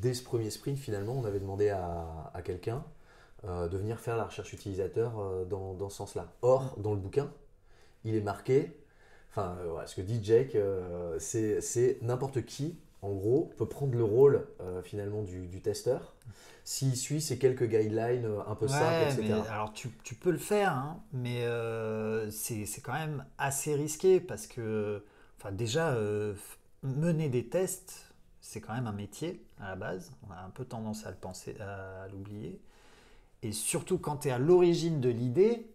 Dès ce premier sprint, finalement, on avait demandé à quelqu'un de venir faire la recherche utilisateur dans ce sens-là. Or, dans le bouquin, il est marqué, ce que dit Jake, c'est n'importe qui, en gros, peut prendre le rôle finalement du testeur s'il suit ces quelques guidelines un peu simples, etc. Mais, alors tu peux le faire, hein, mais c'est quand même assez risqué parce que déjà, mener des tests, c'est quand même un métier à la base. On a un peu tendance à le penser, à l'oublier. Et surtout quand tu es à l'origine de l'idée,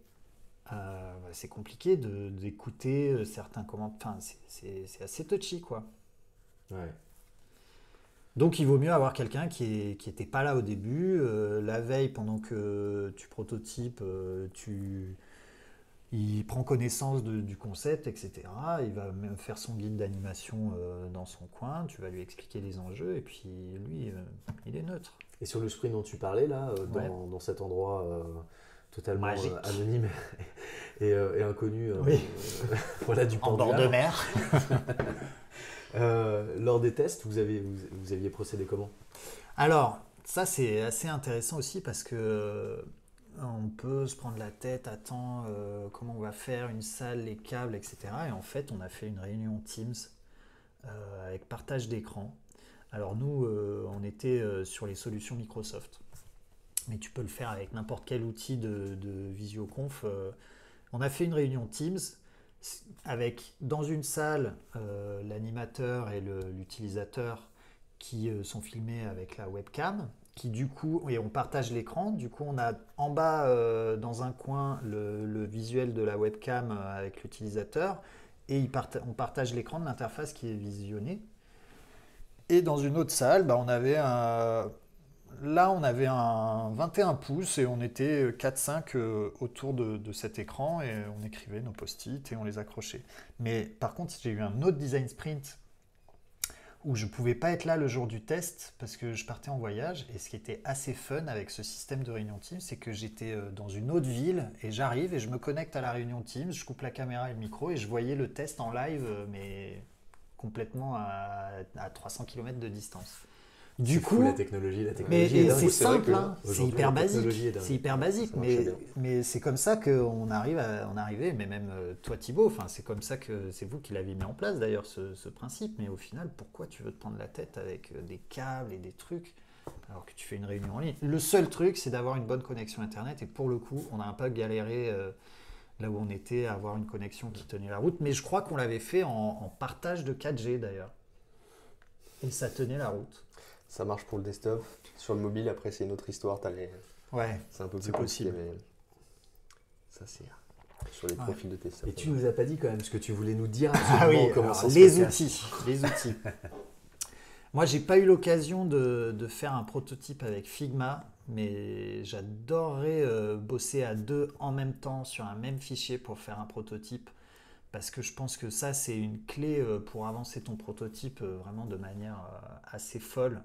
c'est compliqué d'écouter certains commentaires. Enfin, c'est assez touchy, quoi. Ouais. Donc il vaut mieux avoir quelqu'un qui n'était pas là au début. La veille, pendant que tu prototypes, il prend connaissance du concept, etc. Il va même faire son guide d'animation dans son coin. Tu vas lui expliquer les enjeux et puis lui, il est neutre. Et sur le sprint dont tu parlais, là, dans cet endroit totalement anonyme et inconnu, voilà, du en bord de mer. Lors des tests, vous aviez procédé comment? Alors, ça c'est assez intéressant aussi parce que on peut se prendre la tête, attends, comment on va faire une salle, les câbles, etc. Et en fait, on a fait une réunion Teams avec partage d'écran. Alors nous, on était sur les solutions Microsoft. Mais tu peux le faire avec n'importe quel outil de visioconf. On a fait une réunion Teams avec, dans une salle, l'animateur et l'utilisateur qui sont filmés avec la webcam, qui du coup, et on partage l'écran, du coup on a en bas dans un coin le visuel de la webcam avec l'utilisateur, et on partage l'écran de l'interface qui est visionnée. Et dans une autre salle, on avait un 21 pouces et on était 4-5 autour de cet écran et on écrivait nos post-it et on les accrochait. Mais par contre, j'ai eu un autre design sprint où je ne pouvais pas être là le jour du test parce que je partais en voyage. Et ce qui était assez fun avec ce système de réunion Teams, c'est que j'étais dans une autre ville et j'arrive et je me connecte à la réunion Teams, je coupe la caméra et le micro et je voyais le test en live, mais complètement à 300 km de distance. Du coup, la technologie mais c'est simple, c'est hyper basique, mais c'est comme ça qu'on arrivait, mais même toi Thibaut, c'est comme ça que c'est vous qui l'avez mis en place d'ailleurs ce principe, mais au final, pourquoi tu veux te prendre la tête avec des câbles et des trucs alors que tu fais une réunion en ligne? Le seul truc, c'est d'avoir une bonne connexion internet et pour le coup, on a un peu galéré là où on était à avoir une connexion qui tenait la route, mais je crois qu'on l'avait fait en partage de 4G d'ailleurs, et ça tenait la route. Ça marche pour le desktop. Sur le mobile, après, c'est une autre histoire. Ouais, c'est un peu plus possible. Mais ça, c'est sur les profils de tes Et tu nous as pas dit quand même ce que tu voulais nous dire. Comment ça les outils. Moi, j'ai pas eu l'occasion de faire un prototype avec Figma, mais j'adorerais bosser à deux en même temps sur un même fichier pour faire un prototype. Parce que je pense que ça, c'est une clé pour avancer ton prototype vraiment de manière assez folle.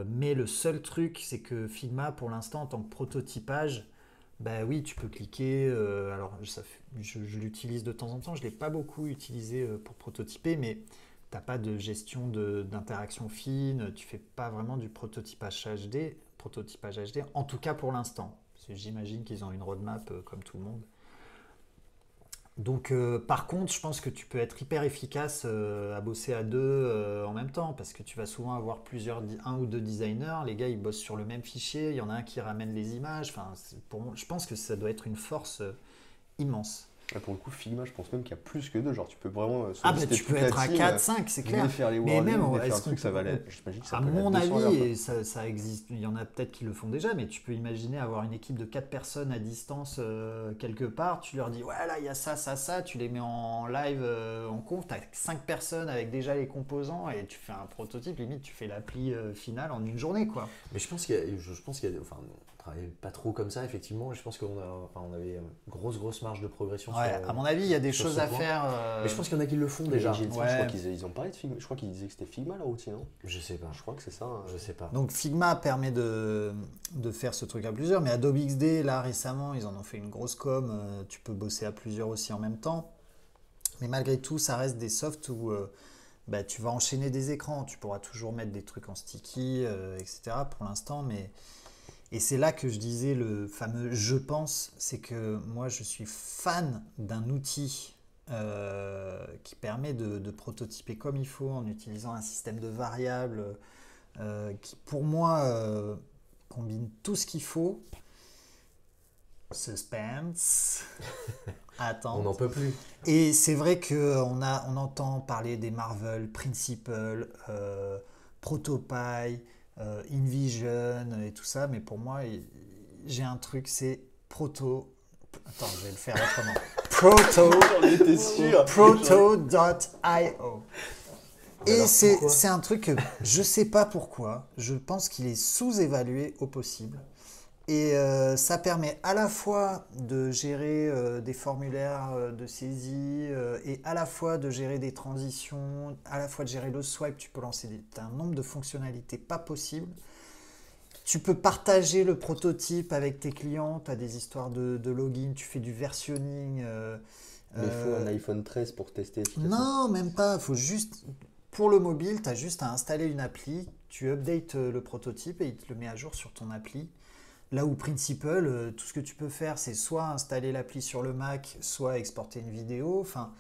Mais le seul truc, c'est que Figma, pour l'instant, en tant que prototypage, oui, tu peux cliquer. Alors, je l'utilise de temps en temps. Je ne l'ai pas beaucoup utilisé pour prototyper, mais tu n'as pas de gestion d'interaction fine. Tu ne fais pas vraiment du prototypage HD. En tout cas, pour l'instant. Parce que j'imagine qu'ils ont une roadmap comme tout le monde. Donc, par contre, je pense que tu peux être hyper efficace à bosser à deux en même temps parce que tu vas souvent avoir un ou deux designers. Les gars, ils bossent sur le même fichier. Il y en a un qui ramène les images. Je pense que ça doit être une force immense. Ah, pour le coup, Figma, je pense même qu'il y a plus que deux. Genre, tu peux vraiment. Tu peux être à 4, 5, c'est clair. Faire les mais même, est-ce que ça valait. J'imagine que ça peut. À mon avis, ça existe. Il y en a peut-être qui le font déjà, mais tu peux imaginer avoir une équipe de 4 personnes à distance quelque part. Tu leur dis, ouais, là, il y a ça. Tu les mets en live, en conf. Tu as 5 personnes avec déjà les composants et tu fais un prototype. Limite, tu fais l'appli finale en une journée, quoi. Mais je pense qu'il y a. Enfin, travaillait pas trop comme ça, effectivement. Je pense on avait grosse marge de progression. À mon avis, il y a des choses à faire. Mais je pense qu'il y en a qui le font déjà. Je crois qu'ils ont parlé de Figma. Je crois qu'ils disaient que c'était Figma leur outil, non? Je sais pas. Je crois que c'est ça. Je sais pas. Donc Figma permet de faire ce truc à plusieurs, mais Adobe XD, là récemment, ils en ont fait une grosse com. Tu peux bosser à plusieurs aussi en même temps. Mais malgré tout, ça reste des softs où tu vas enchaîner des écrans. Tu pourras toujours mettre des trucs en sticky, etc. pour l'instant. Et c'est là que je disais le fameux « je pense », c'est que moi, je suis fan d'un outil qui permet de prototyper comme il faut en utilisant un système de variables qui, pour moi, combine tout ce qu'il faut. Suspense. Attends. On n'en peut plus. Et c'est vrai qu'on entend parler des Marvel, Principle, ProtoPie, InVision et tout ça, mais pour moi, j'ai un truc, c'est Proto. Attends, je vais le faire autrement. Proto.io. Et c'est un truc que je sais pas pourquoi. Je pense qu'il est sous-évalué au possible. Et ça permet à la fois de gérer des formulaires de saisie et à la fois de gérer des transitions, à la fois de gérer le swipe. Tu peux lancer un nombre de fonctionnalités pas possible. Tu peux partager le prototype avec tes clients. Tu as des histoires de login, tu fais du versionning. Mais il faut un iPhone 13 pour tester efficacement. Non, même pas. Faut juste, pour le mobile, tu as juste à installer une appli. Tu updates le prototype et il te le met à jour sur ton appli. Là où Principle, tout ce que tu peux faire, c'est soit installer l'appli sur le Mac, soit exporter une vidéo. Enfin,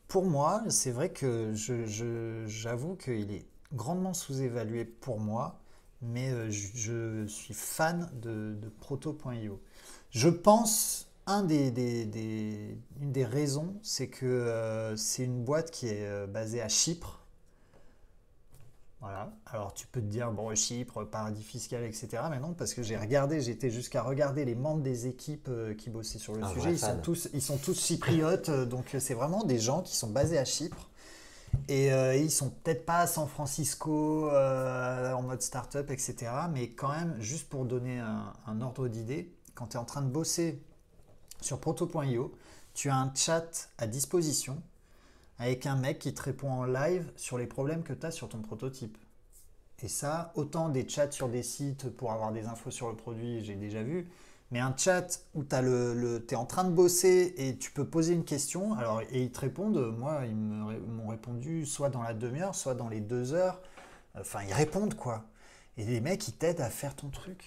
pour moi, c'est vrai que j'avoue qu'il est grandement sous-évalué pour moi, mais je suis fan de Proto.io. Je pense, une des raisons, c'est que c'est une boîte qui est basée à Chypre. Voilà. Alors tu peux te dire, bon, Chypre, paradis fiscal, etc. Mais non, parce que j'étais jusqu'à regarder les membres des équipes qui bossaient sur le sujet. Ils sont tous chypriotes, donc c'est vraiment des gens qui sont basés à Chypre. Et ils sont peut-être pas à San Francisco en mode start-up, etc. Mais quand même, juste pour donner un ordre d'idée, quand tu es en train de bosser sur Proto.io, tu as un chat à disposition avec un mec qui te répond en live sur les problèmes que tu as sur ton prototype. Et ça, autant des chats sur des sites pour avoir des infos sur le produit, j'ai déjà vu, mais un chat où tu es en train de bosser et tu peux poser une question, et ils te répondent, moi, ils m'ont répondu soit dans la demi-heure, soit dans les 2 heures. Enfin, ils répondent, quoi. Et les mecs, ils t'aident à faire ton truc.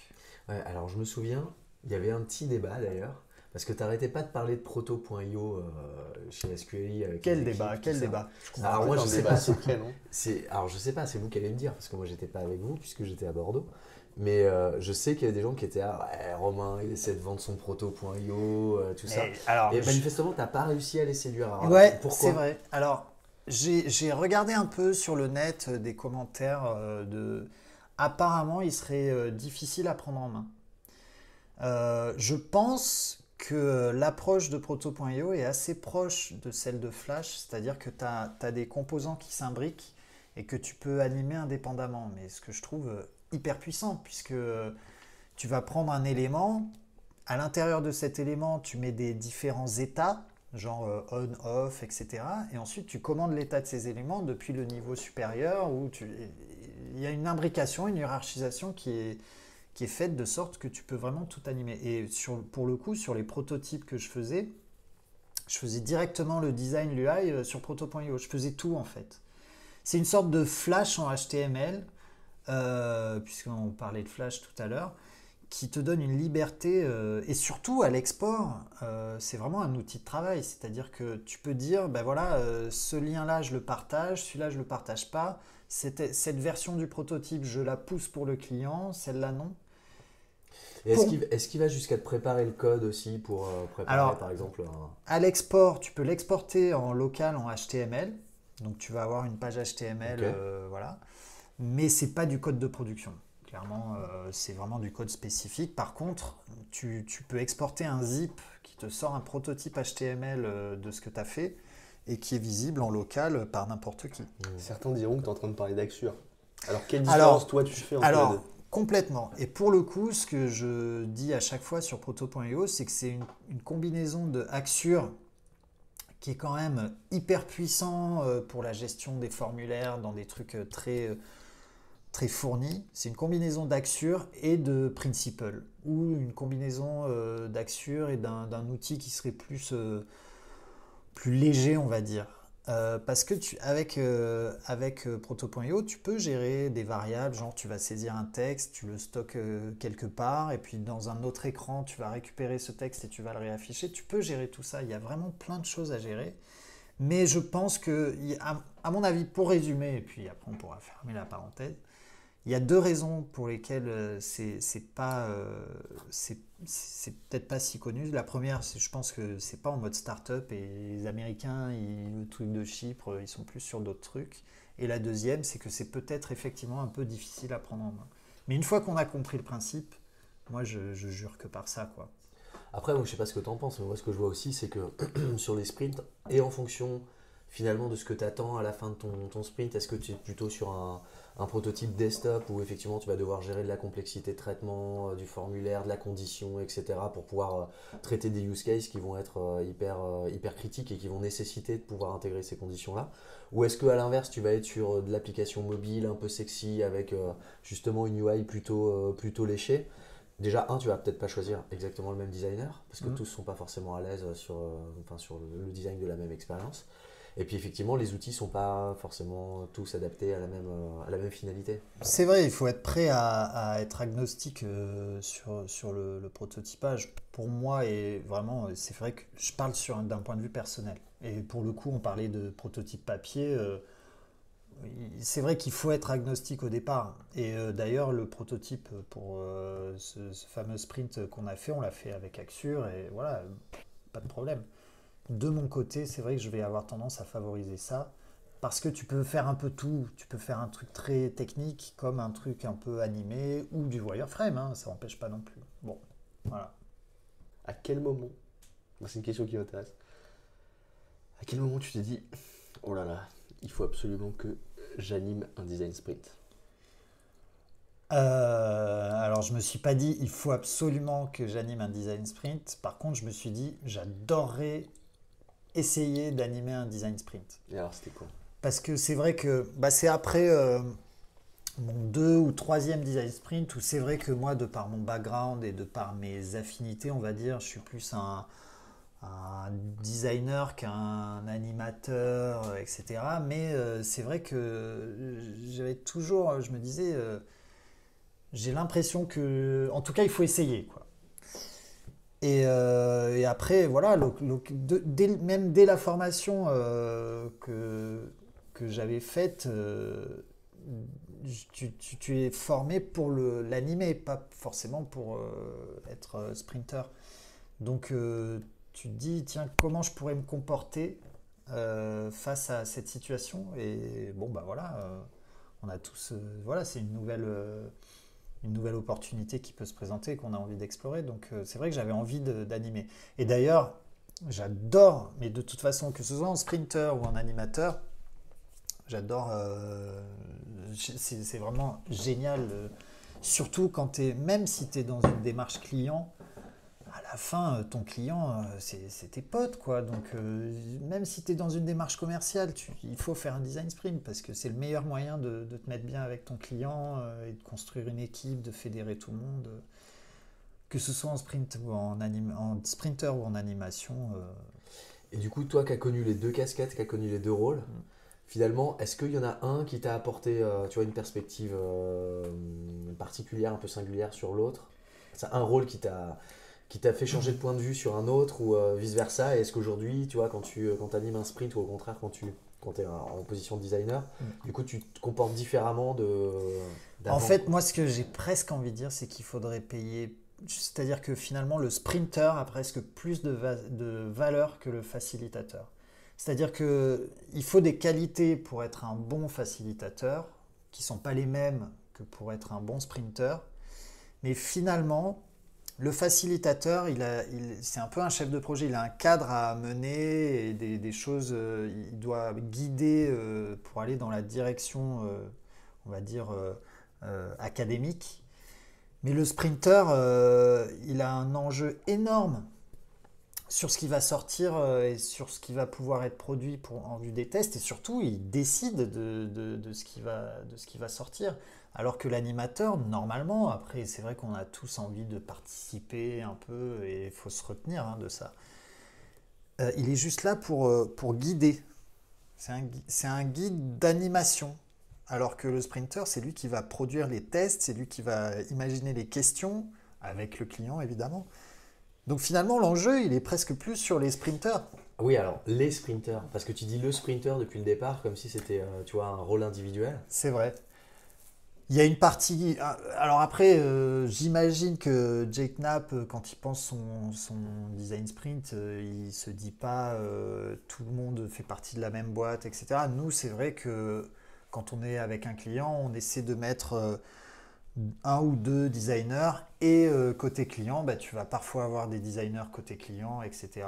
Ouais, alors, je me souviens, il y avait un petit débat, d'ailleurs, parce que tu n'arrêtais pas de parler de Proto.io chez SQLI. Quel débat? Alors moi je sais pas, je sais pas, c'est vous qui allez me dire, parce que moi j'étais pas avec vous puisque j'étais à Bordeaux. Mais je sais qu'il y avait des gens qui étaient Romain, il essaie de vendre son Proto.io, tout ça. Et manifestement, tu n'as pas réussi à les séduire. Alors, ouais, pourquoi? C'est vrai. Alors, j'ai regardé un peu sur le net des commentaires apparemment, il serait difficile à prendre en main. Je pense que l'approche de Proto.io est assez proche de celle de Flash, c'est-à-dire que tu as des composants qui s'imbriquent et que tu peux animer indépendamment. Mais ce que je trouve hyper puissant, puisque tu vas prendre un élément, à l'intérieur de cet élément, tu mets des différents états, genre on, off, etc. Et ensuite, tu commandes l'état de ces éléments depuis le niveau supérieur, où il y a une imbrication, une hiérarchisation qui est faite de sorte que tu peux vraiment tout animer. Et pour le coup, sur les prototypes que je faisais directement le design, l'UI sur Proto.io. Je faisais tout en fait. C'est une sorte de flash en HTML, puisqu'on parlait de flash tout à l'heure, qui te donne une liberté, et surtout à l'export, c'est vraiment un outil de travail. C'est-à-dire que tu peux dire, ben voilà, ce lien-là, je le partage, celui-là, je ne le partage pas. Cette version du prototype, je la pousse pour le client, celle-là, non. Et est-ce qu'il va jusqu'à te préparer le code aussi pour préparer par exemple à l'export, tu peux l'exporter en local en HTML. Donc tu vas avoir une page HTML, okay. Voilà. Mais ce n'est pas du code de production. Clairement, c'est vraiment du code spécifique. Par contre, tu peux exporter un zip qui te sort un prototype HTML de ce que tu as fait et qui est visible en local par n'importe qui. Certains diront que tu es en train de parler d'Axure. Alors, quelle différence toi tu fais entre les deux ? Complètement. Et pour le coup, ce que je dis à chaque fois sur Proto.io, c'est que c'est une combinaison de Axure qui est quand même hyper puissant pour la gestion des formulaires dans des trucs très fournis. C'est une combinaison d'Axure et de Principle, ou une combinaison d'Axure et d'un outil qui serait plus léger, on va dire. Parce que avec Proto.io, tu peux gérer des variables, genre tu vas saisir un texte, tu le stockes quelque part, et puis dans un autre écran, tu vas récupérer ce texte et tu vas le réafficher. Tu peux gérer tout ça, il y a vraiment plein de choses à gérer. Mais je pense que, à mon avis, pour résumer, et puis après on pourra fermer la parenthèse, il y a deux raisons pour lesquelles c'est peut-être pas si connu. La première, je pense que c'est pas en mode start-up et les Américains, le truc de Chypre, ils sont plus sur d'autres trucs. Et la deuxième, c'est que c'est peut-être effectivement un peu difficile à prendre en main. Mais une fois qu'on a compris le principe, moi je jure que par ça, quoi. Après, moi, je sais pas ce que tu en penses, mais moi ce que je vois aussi, c'est que sur les sprints, et en fonction finalement de ce que tu attends à la fin de ton sprint, est-ce que tu es plutôt sur un prototype desktop où effectivement tu vas devoir gérer de la complexité de traitement, du formulaire, de la condition, etc. pour pouvoir traiter des use cases qui vont être hyper critiques et qui vont nécessiter de pouvoir intégrer ces conditions-là? Ou est-ce qu'à l'inverse tu vas être sur de l'application mobile un peu sexy avec justement une UI plutôt léchée? Déjà, tu vas peut-être pas choisir exactement le même designer parce que tous sont pas forcément à l'aise sur le design de la même expérience. Et puis effectivement, les outils sont pas forcément tous adaptés à la même finalité. C'est vrai, il faut être prêt à être agnostique sur le prototypage. Pour moi, et vraiment, c'est vrai que je parle d'un point de vue personnel. Et pour le coup, on parlait de prototype papier. C'est vrai qu'il faut être agnostique au départ. Et d'ailleurs, le prototype pour ce fameux sprint qu'on a fait, on l'a fait avec Axure et voilà, pas de problème. De mon côté, c'est vrai que je vais avoir tendance à favoriser ça parce que tu peux faire un peu tout. Tu peux faire un truc très technique comme un truc un peu animé ou du wireframe, hein, ça n'empêche pas non plus. Bon, voilà. À quel moment, c'est une question qui m'intéresse, à quel moment tu t'es dit, oh là là, il faut absolument que j'anime un design sprint? Alors, je me suis pas dit, il faut absolument que j'anime un design sprint. Par contre, je me suis dit, j'adorerais essayer d'animer un design sprint. Et alors, c'était quoi? Parce que c'est vrai que c'est après mon 2 ou 3e design sprint où c'est vrai que moi, de par mon background et de par mes affinités, on va dire, je suis plus un designer qu'un animateur, etc. Mais c'est vrai que j'avais toujours, je me disais, j'ai l'impression que, en tout cas, il faut essayer, quoi. Et après, voilà, même dès la formation que j'avais faite, tu es formé pour l'animer, pas forcément pour être sprinter. Donc, tu te dis, tiens, comment je pourrais me comporter face à cette situation? Et bon, voilà, on a tous, voilà, c'est une nouvelle opportunité qui peut se présenter, qu'on a envie d'explorer. Donc c'est vrai que j'avais envie d'animer. Et d'ailleurs, j'adore, mais de toute façon, que ce soit en sprinter ou en animateur, j'adore, c'est vraiment génial. Surtout quand même si tu es dans une démarche client, à la fin, ton client, c'est tes potes, quoi. Donc, même si tu es dans une démarche commerciale, il faut faire un design sprint parce que c'est le meilleur moyen de te mettre bien avec ton client et de construire une équipe, de fédérer tout le monde. Que ce soit en sprint ou en sprinter ou en animation. Et du coup, toi qui as connu les deux casquettes, qui as connu les deux rôles, finalement, est-ce qu'il y en a un qui t'a apporté une perspective particulière, un peu singulière sur l'autre? C'est un rôle qui t'a fait changer de point de vue sur un autre ou vice-versa? Et est-ce qu'aujourd'hui, tu vois, quand tu animes un sprint ou au contraire quand tu es en position de designer, du coup, tu te comportes différemment d'avant? En fait, moi, ce que j'ai presque envie de dire, c'est qu'il faudrait payer. C'est-à-dire que finalement, le sprinter a presque plus de valeur que le facilitateur. C'est-à-dire qu'il faut des qualités pour être un bon facilitateur qui ne sont pas les mêmes que pour être un bon sprinter. Mais finalement, le facilitateur, c'est un peu un chef de projet, il a un cadre à mener et des choses, il doit guider pour aller dans la direction, on va dire, académique. Mais le sprinter, il a un enjeu énorme sur ce qui va sortir et sur ce qui va pouvoir être produit en vue des tests. Et surtout, il décide de ce qui va sortir. Alors que l'animateur, normalement, après, c'est vrai qu'on a tous envie de participer un peu et il faut se retenir de ça. Il est juste là pour guider. C'est un guide d'animation. Alors que le sprinter, c'est lui qui va produire les tests, c'est lui qui va imaginer les questions, avec le client évidemment. Donc finalement, l'enjeu, il est presque plus sur les sprinters. Oui, alors les sprinters, parce que tu dis le sprinter depuis le départ, comme si c'était tu vois, un rôle individuel. C'est vrai. Il y a une partie... Alors après, j'imagine que Jake Knapp, quand il pense son design sprint, il ne se dit pas tout le monde fait partie de la même boîte, etc. Nous, c'est vrai que quand on est avec un client, on essaie de mettre un ou deux designers et côté client, tu vas parfois avoir des designers côté client, etc.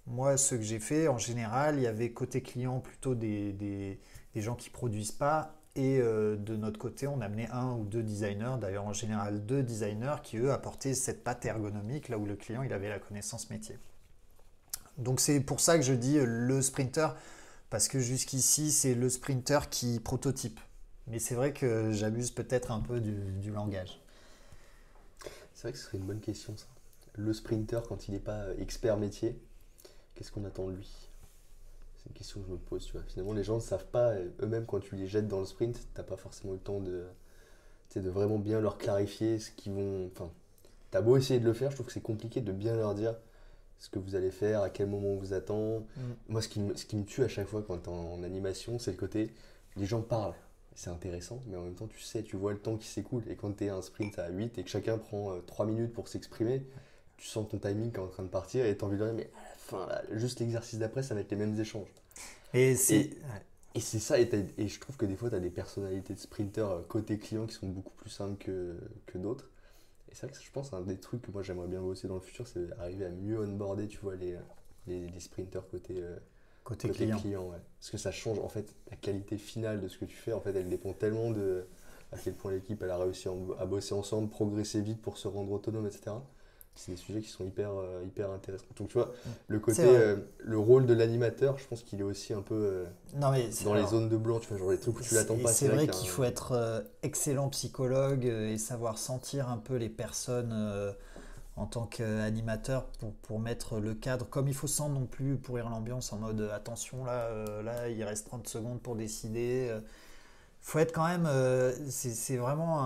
Moi, ce que j'ai fait, en général, il y avait côté client plutôt des gens qui ne produisent pas et de notre côté, on amenait un ou deux designers, d'ailleurs en général 2 designers qui eux apportaient cette patte ergonomique là où le client il avait la connaissance métier. Donc c'est pour ça que je dis le sprinter, parce que jusqu'ici, c'est le sprinter qui prototype. Mais c'est vrai que j'abuse peut-être un peu du langage. C'est vrai que ce serait une bonne question, ça. Le sprinter, quand il n'est pas expert métier, qu'est-ce qu'on attend de lui? C'est une question que je me pose, tu vois. Finalement, les gens ne savent pas, eux-mêmes, quand tu les jettes dans le sprint, tu n'as pas forcément le temps de vraiment bien leur clarifier ce qu'ils vont... Enfin, tu as beau essayer de le faire, je trouve que c'est compliqué de bien leur dire ce que vous allez faire, à quel moment on vous attend. Moi, ce qui me tue à chaque fois quand tu es en animation, c'est le côté, les gens parlent. C'est intéressant, mais en même temps, tu vois le temps qui s'écoule. Et quand tu es un sprint à 8 et que chacun prend 3 minutes pour s'exprimer, tu sens ton timing qui est en train de partir et tu as envie de dire, mais à la fin, là, juste l'exercice d'après, ça va être les mêmes échanges. Et c'est ça, et je trouve que des fois, tu as des personnalités de sprinters côté client qui sont beaucoup plus simples que d'autres. Et c'est vrai que je pense un des trucs que moi j'aimerais bien bosser dans le futur, c'est arriver à mieux onboarder, tu vois, les sprinters côté client, ouais. Parce que ça change en fait la qualité finale de ce que tu fais. En fait, elle dépend tellement de à quel point l'équipe elle a réussi à bosser ensemble, progresser vite pour se rendre autonome, etc. C'est des sujets qui sont hyper intéressants. Donc tu vois, le côté, le rôle de l'animateur, je pense qu'il est aussi un peu dans les zones de blanc, tu vois, genre les trucs où tu l'attends pas. C'est vrai qu'il faut être excellent psychologue et savoir sentir un peu les personnes en tant qu'animateur pour mettre le cadre comme il faut, sans non plus pourrir l'ambiance en mode attention là il reste 30 secondes pour décider. Faut être quand même, c'est vraiment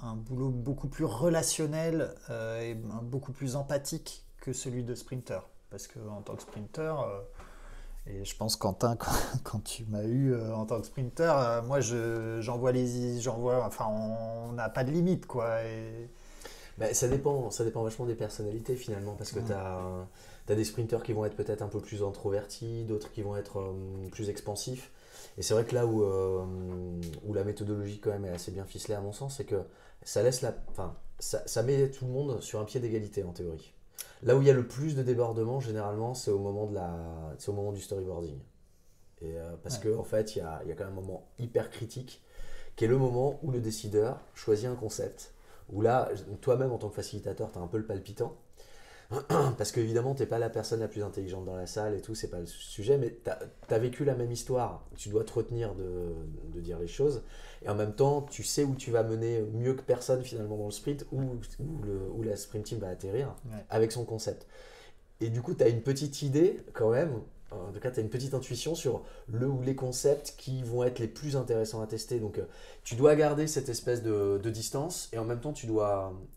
un boulot beaucoup plus relationnel et beaucoup plus empathique que celui de sprinter. Parce qu'en tant que sprinter, et je pense Quentin, quand tu m'as eu en tant que sprinter, moi enfin on n'a pas de limite quoi. Ça dépend vachement des personnalités finalement, parce que tu as des sprinters qui vont être peut-être un peu plus introvertis, d'autres qui vont être plus expansifs. Et c'est vrai que là où la méthodologie quand même est assez bien ficelée à mon sens, c'est que ça laisse ça met tout le monde sur un pied d'égalité en théorie. Là où il y a le plus de débordements, généralement, c'est au moment du storyboarding. Et parce que en fait, il y a quand même un moment hyper critique, qui est le moment où le décideur choisit un concept, où là, toi-même en tant que facilitateur, tu as un peu le palpitant. Parce qu'évidemment, tu n'es pas la personne la plus intelligente dans la salle et tout, c'est pas le sujet, mais tu as vécu la même histoire. Tu dois te retenir de dire les choses. Et en même temps, tu sais où tu vas mener mieux que personne finalement dans le sprint, où la sprint team va atterrir avec son concept. Et du coup, tu as une petite idée quand même, en tout cas, tu as une petite intuition sur le ou les concepts qui vont être les plus intéressants à tester. Donc, tu dois garder cette espèce de distance et en même temps,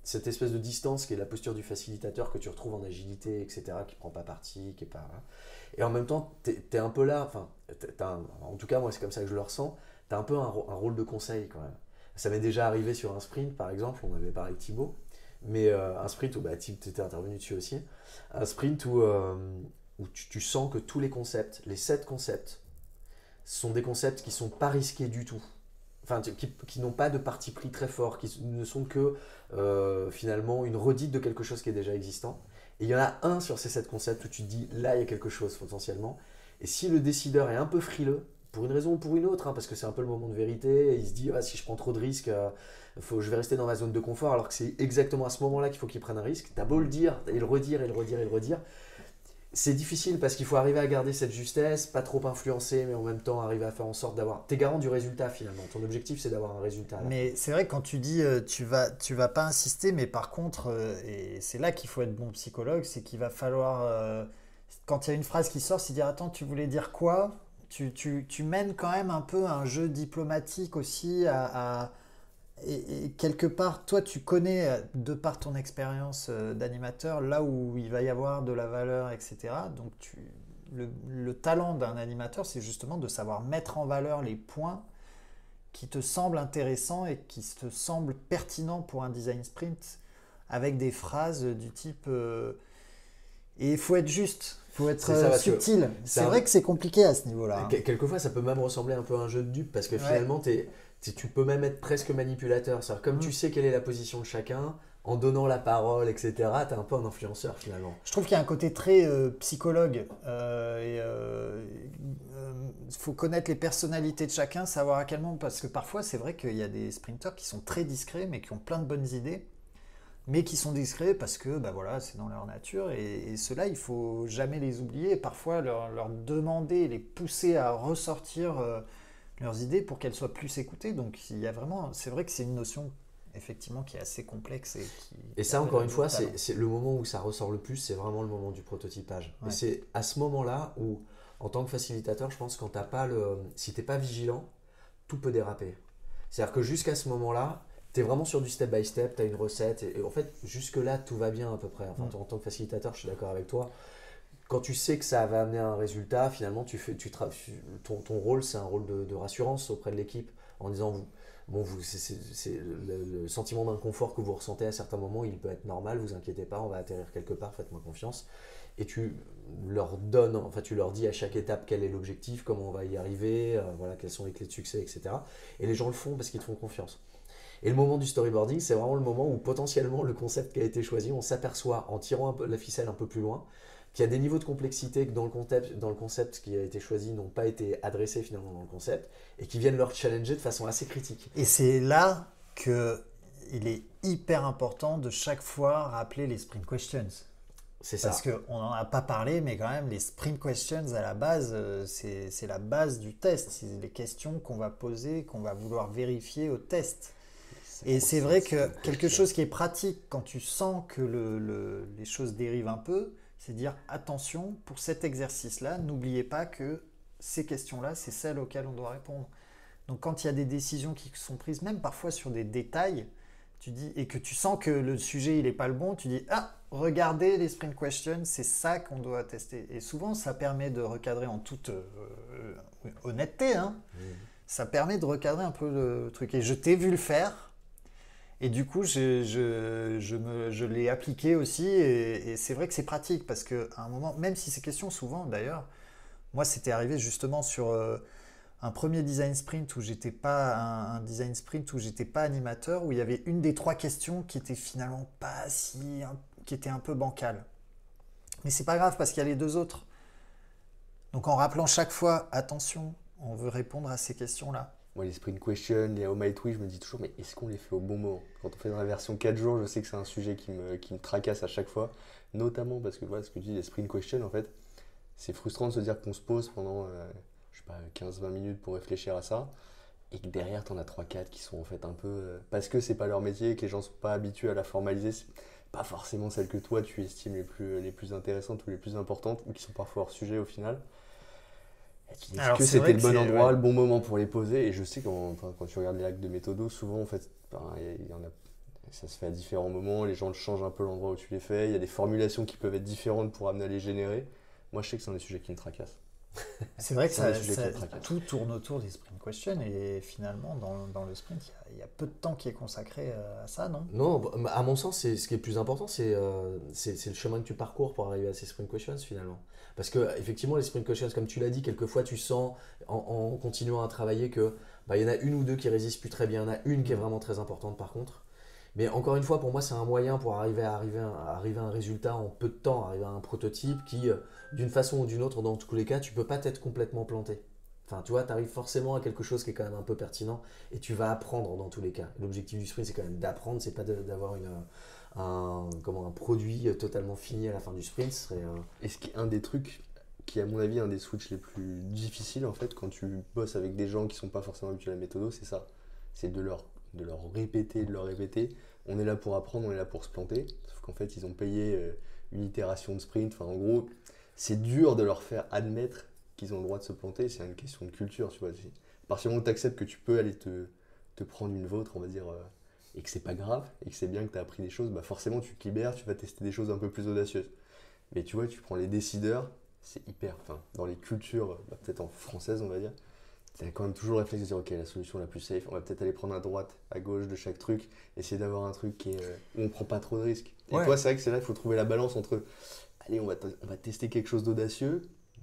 cette espèce de distance qui est la posture du facilitateur que tu retrouves en agilité, etc., qui ne prend pas parti, qui est pas... Et en même temps, tu es un peu là, en tout cas, moi, c'est comme ça que je le ressens, tu as un peu un rôle de conseil quand même. Ça m'est déjà arrivé sur un sprint, par exemple, on avait parlé de Thibaut, mais un sprint où tu étais intervenu dessus aussi, un sprint où tu sens que tous les concepts, les 7 concepts, sont des concepts qui ne sont pas risqués du tout. Enfin, qui n'ont pas de parti pris très fort, qui ne sont que finalement une redite de quelque chose qui est déjà existant. Et il y en a un sur ces 7 concepts où tu te dis, là, il y a quelque chose potentiellement. Et si le décideur est un peu frileux, pour une raison ou pour une autre, hein, parce que c'est un peu le moment de vérité, et il se dit si je prends trop de risques, je vais rester dans ma zone de confort, alors que c'est exactement à ce moment-là qu'il faut qu'il prenne un risque. T'as beau le dire, et le redire, et le redire, et le redire, c'est difficile parce qu'il faut arriver à garder cette justesse, pas trop influencer, mais en même temps arriver à faire en sorte d'avoir... T'es garant du résultat finalement, ton objectif c'est d'avoir un résultat. Mais c'est vrai que quand tu dis tu vas pas insister, mais par contre, et c'est là qu'il faut être bon psychologue, c'est qu'il va falloir, quand il y a une phrase qui sort, c'est dire attends, tu voulais dire quoi? Tu mènes quand même un peu un jeu diplomatique aussi et quelque part, toi, tu connais, de par ton expérience d'animateur, là où il va y avoir de la valeur, etc. Donc, le talent d'un animateur, c'est justement de savoir mettre en valeur les points qui te semblent intéressants et qui te semblent pertinents pour un design sprint, avec des phrases du type... et il faut être juste, il faut être subtil. C'est vrai que c'est compliqué à ce niveau-là. Quelquefois, ça peut même ressembler un peu à un jeu de dupes, parce que finalement, tu peux même être presque manipulateur. C'est-à-dire, comme tu sais quelle est la position de chacun, en donnant la parole, etc., tu es un peu un influenceur finalement. Je trouve qu'il y a un côté très psychologue. Il faut connaître les personnalités de chacun, savoir à quel moment. Parce que parfois, c'est vrai qu'il y a des sprinteurs qui sont très discrets, mais qui ont plein de bonnes idées, mais qui sont discrets parce que voilà, c'est dans leur nature. Et ceux-là, il ne faut jamais les oublier. Et parfois, leur demander, les pousser à ressortir leurs idées pour qu'elles soient plus écoutées. Donc, il y a vraiment, c'est vrai que c'est une notion effectivement qui est assez complexe. Et ça, encore une fois, c'est le moment où ça ressort le plus, c'est vraiment le moment du prototypage. Ouais. Et c'est à ce moment-là où, en tant que facilitateur, je pense que si tu n'es pas vigilant, tout peut déraper. C'est-à-dire que jusqu'à ce moment-là, tu es vraiment sur du step by step, tu as une recette, et en fait, jusque-là, tout va bien à peu près. Enfin, en tant que facilitateur, je suis d'accord avec toi. Quand tu sais que ça va amener un résultat, finalement, ton rôle, c'est un rôle de rassurance auprès de l'équipe, en disant, c'est le sentiment d'inconfort que vous ressentez à certains moments, il peut être normal, vous inquiétez pas, on va atterrir quelque part, faites-moi confiance. Et tu leur dis à chaque étape quel est l'objectif, comment on va y arriver, quelles sont les clés de succès, etc. Et les gens le font parce qu'ils te font confiance. Et le moment du storyboarding, c'est vraiment le moment où potentiellement le concept qui a été choisi, on s'aperçoit en tirant la ficelle un peu plus loin, qu'il y a des niveaux de complexité que dans le concept qui a été choisi n'ont pas été adressés finalement dans le concept et qui viennent leur challenger de façon assez critique. Et c'est là qu'il est hyper important de chaque fois rappeler les sprint questions. C'est ça. Parce qu'on n'en a pas parlé, mais quand même, les sprint questions à la base, c'est la base du test. C'est les questions qu'on va poser, qu'on va vouloir vérifier au test. Et c'est vrai que quelque chose qui est pratique quand tu sens que les choses dérivent un peu, c'est dire attention, pour cet exercice-là, n'oubliez pas que ces questions-là, c'est celles auxquelles on doit répondre. Donc quand il y a des décisions qui sont prises, même parfois sur des détails, tu dis, et que tu sens que le sujet il n'est pas le bon, tu dis regardez les sprint questions, c'est ça qu'on doit tester. Et souvent, ça permet de recadrer en toute honnêteté. Ça permet de recadrer un peu le truc. Et je t'ai vu le faire. Et du coup, je l'ai appliqué aussi. Et c'est vrai que c'est pratique parce qu'à un moment, même si ces questions, souvent d'ailleurs, moi, c'était arrivé justement sur un premier design sprint où j'étais pas un design sprint où j'étais pas animateur, où il y avait une des 3 questions qui était finalement qui était un peu bancale. Mais c'est pas grave parce qu'il y a les 2 autres. Donc en rappelant chaque fois, attention, on veut répondre à ces questions-là. Moi, les sprint questions, les how might we, je me dis toujours, mais est-ce qu'on les fait au bon moment? Quand on fait dans la version 4 jours, je sais que c'est un sujet qui me tracasse à chaque fois, notamment parce que voilà, ce que tu dis, les sprint questions, en fait, c'est frustrant de se dire qu'on se pose pendant, 15-20 minutes pour réfléchir à ça, et que derrière, tu en as 3-4 qui sont en fait un peu, parce que c'est pas leur métier, que les gens ne sont pas habitués à la formaliser, c'est pas forcément celles que toi, tu estimes les plus intéressantes ou les plus importantes, ou qui sont parfois hors sujet au final. Est-ce que c'était le bon endroit, le bon moment pour les poser? Et je sais quand tu regardes les hacks de Méthodo, souvent en fait, ça se fait à différents moments, les gens changent un peu l'endroit où tu les fais, il y a des formulations qui peuvent être différentes pour amener à les générer. Moi je sais que c'est un des sujets qui me tracassent. C'est vrai que tout tourne autour des sprint questions et finalement dans le sprint, il y a peu de temps qui est consacré à ça, non? Non, à mon sens, ce qui est plus important, c'est le chemin que tu parcours pour arriver à ces sprint questions finalement. Parce que effectivement, les sprint questions, comme tu l'as dit, quelquefois tu sens en continuant à travailler que y en a une ou deux qui résistent plus très bien, il y en a une qui est vraiment très importante par contre. Mais encore une fois, pour moi, c'est un moyen pour arriver à un résultat en peu de temps, arriver à un prototype qui, d'une façon ou d'une autre, dans tous les cas, tu ne peux pas t'être complètement planté. Enfin, tu vois, tu arrives forcément à quelque chose qui est quand même un peu pertinent et tu vas apprendre dans tous les cas. L'objectif du sprint, c'est quand même d'apprendre, c'est pas d'avoir un produit totalement fini à la fin du sprint. Et ce qui est un des trucs qui est à mon avis un des switches les plus difficiles en fait quand tu bosses avec des gens qui sont pas forcément habitués à la méthode, c'est ça. C'est de leur répéter, de leur répéter. On est là pour apprendre, on est là pour se planter. Sauf qu'en fait, ils ont payé une itération de sprint. Enfin, en gros, c'est dur de leur faire admettre qu'ils ont le droit de se planter. C'est une question de culture, tu vois. À partir du moment où tu acceptes que tu peux aller te prendre une vôtre, on va dire, et que c'est pas grave, et que c'est bien que tu as appris des choses, bah forcément, tu te libères, tu vas tester des choses un peu plus audacieuses. Mais tu vois, tu prends les décideurs, c'est hyper. Enfin, dans les cultures, peut-être en française, on va dire, tu as quand même toujours le réflexe de dire ok, la solution la plus safe, on va peut-être aller prendre à droite, à gauche de chaque truc, essayer d'avoir un truc où on prend pas trop de risques. Et toi, c'est vrai que c'est là qu'il faut trouver la balance entre allez, on va tester quelque chose d'audacieux,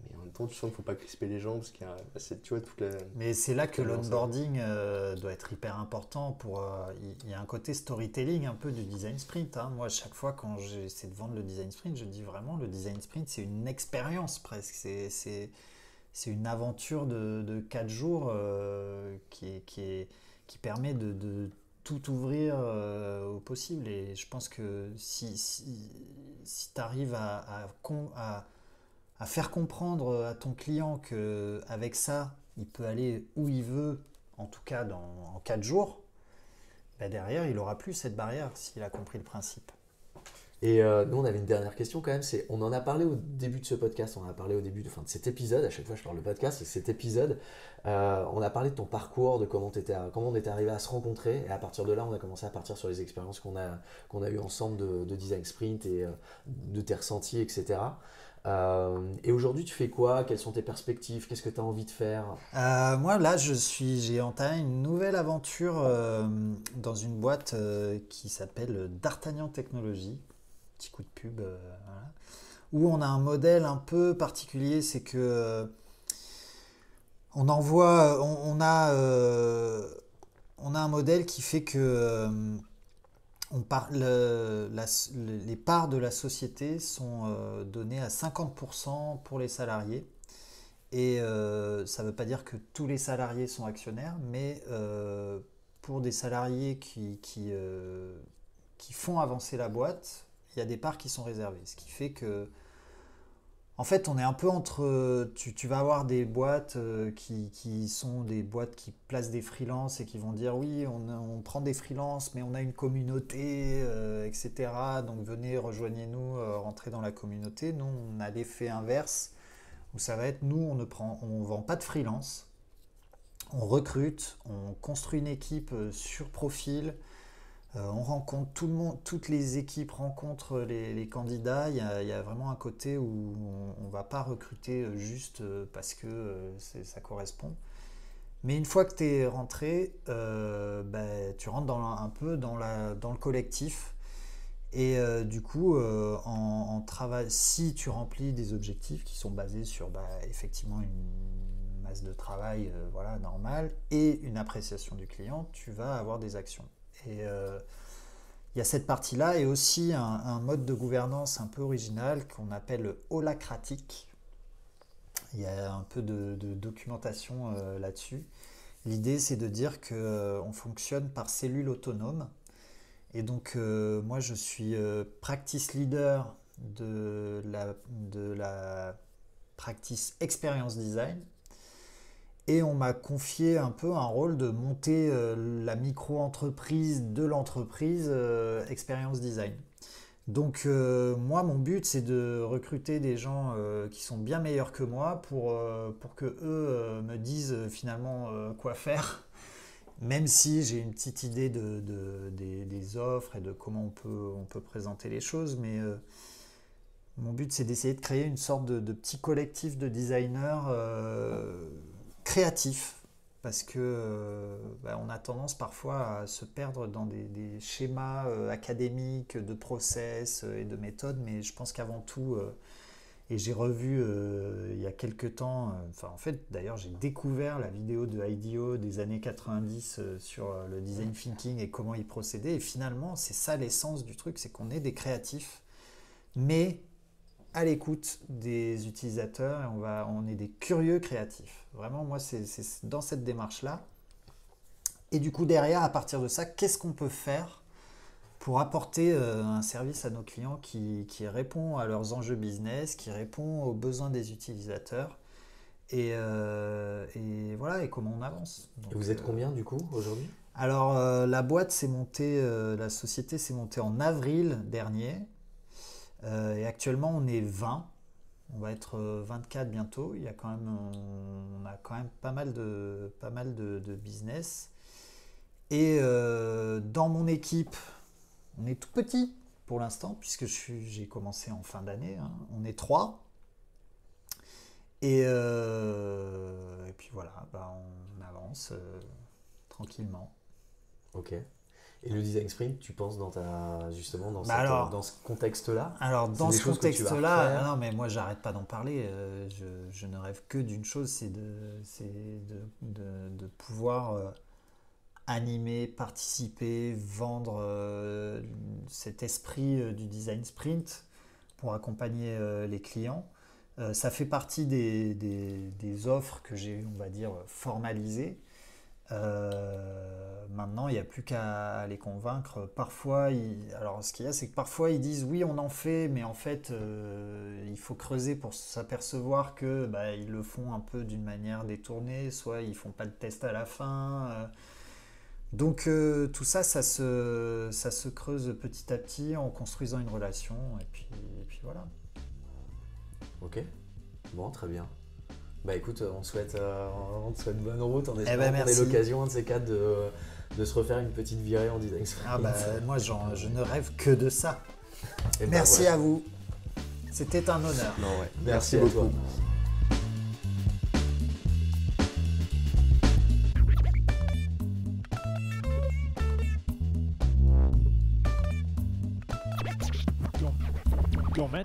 mais en même temps, tu sens qu'il ne faut pas crisper les gens parce qu'il y a, tu vois, toute la. Mais c'est là que l'onboarding doit être hyper important pour. Il y a un côté storytelling un peu du design sprint. Hein. Moi, chaque fois quand j'essaie de vendre le design sprint, je dis vraiment le design sprint, c'est une expérience presque. C'est une aventure de 4 jours qui permet de tout ouvrir au possible. Et je pense que si tu arrives à faire comprendre à ton client qu'avec ça, il peut aller où il veut, en tout cas en 4 jours, bah derrière, il n'aura plus cette barrière s'il a compris le principe. Et nous, on avait une dernière question quand même. On en a parlé au début de ce podcast, on en a parlé au début de cet épisode. À chaque fois, je parle de podcast, et cet épisode, on a parlé de ton parcours, de comment on était arrivé à se rencontrer. Et à partir de là, on a commencé à partir sur les expériences qu'on a eues ensemble de design sprint et de tes ressentis, etc. Et aujourd'hui, tu fais quoi? Quelles sont tes perspectives? Qu'est-ce que tu as envie de faire? Moi, là, j'ai entamé une nouvelle aventure dans une boîte qui s'appelle D'Artagnan Technologies. Petit coup de pub, voilà. Où on a un modèle un peu particulier, c'est que on a un modèle qui fait que les parts de la société sont données à 50% pour les salariés. Et ça ne veut pas dire que tous les salariés sont actionnaires, mais pour des salariés qui font avancer la boîte, il y a des parts qui sont réservées. Ce qui fait que, en fait, on est un peu entre. Tu vas avoir des boîtes qui sont des boîtes qui placent des freelances et qui vont dire oui, on prend des freelances, mais on a une communauté, etc. Donc venez, rejoignez-nous, rentrez dans la communauté. Nous, on a l'effet inverse où ça va être nous, on vend pas de freelance, on recrute, on construit une équipe sur profil. On rencontre tout le monde, toutes les équipes rencontrent les candidats. Il y a vraiment un côté où on ne va pas recruter juste parce que ça correspond. Mais une fois que tu es rentré, tu rentres un peu dans le collectif. Et du coup, en travail, si tu remplis des objectifs qui sont basés sur effectivement une masse de travail normale et une appréciation du client, tu vas avoir des actions. Et il y a cette partie-là et aussi un mode de gouvernance un peu original qu'on appelle holacratique. Il y a un peu de documentation là-dessus. L'idée, c'est de dire qu'on fonctionne par cellules autonomes. Et donc, moi, je suis practice leader de la practice experience design. Et on m'a confié un peu un rôle de monter la micro-entreprise de l'entreprise Experience Design. Donc moi, mon but, c'est de recruter des gens qui sont bien meilleurs que moi pour que eux me disent finalement quoi faire. Même si j'ai une petite idée des offres et de comment on peut présenter les choses. Mais mon but, c'est d'essayer de créer une sorte de petit collectif de designers créatif, parce que on a tendance parfois à se perdre dans des schémas académiques de process et de méthodes, mais je pense qu'avant tout, et j'ai revu il y a quelques temps, en fait d'ailleurs j'ai découvert la vidéo de IDEO des années 90 sur le design thinking et comment il procédait, et finalement c'est ça l'essence du truc, c'est qu'on est des créatifs, mais à l'écoute des utilisateurs et on est des curieux créatifs. Vraiment, moi, c'est dans cette démarche-là. Et du coup, derrière, à partir de ça, qu'est-ce qu'on peut faire pour apporter un service à nos clients qui répond à leurs enjeux business, qui répond aux besoins des utilisateurs et voilà, et comment on avance. Donc, vous êtes combien du coup aujourd'hui? Alors, la boîte s'est montée, la société s'est montée en avril dernier. Et actuellement, on est 20. On va être 24 bientôt. On a quand même pas mal de business. Et dans mon équipe, on est tout petit pour l'instant, puisque j'ai commencé en fin d'année. Hein. On est 3. Et puis voilà, on avance tranquillement. Ok. Et le design sprint, tu penses dans ce contexte-là? Alors dans ce contexte-là, non mais moi j'arrête pas d'en parler. Je ne rêve que d'une chose, c'est de pouvoir animer, participer, vendre cet esprit du design sprint pour accompagner les clients. Ça fait partie des offres que j'ai, on va dire, formalisées. Maintenant, il n'y a plus qu'à les convaincre. Parfois, alors ce qu'il y a, c'est que parfois ils disent oui, on en fait, mais en fait, il faut creuser pour s'apercevoir que ils le font un peu d'une manière détournée, soit ils font pas le test à la fin. Donc tout ça, ça se creuse petit à petit en construisant une relation, et puis voilà. Ok, bon, très bien. Bah écoute, on te souhaite bonne route en espérant qu'on ait l'occasion, un de ces quatre, de se refaire une petite virée en design sprint. Moi, je ne rêve que de ça. Merci à vous. C'était un honneur. Merci beaucoup. Gomet.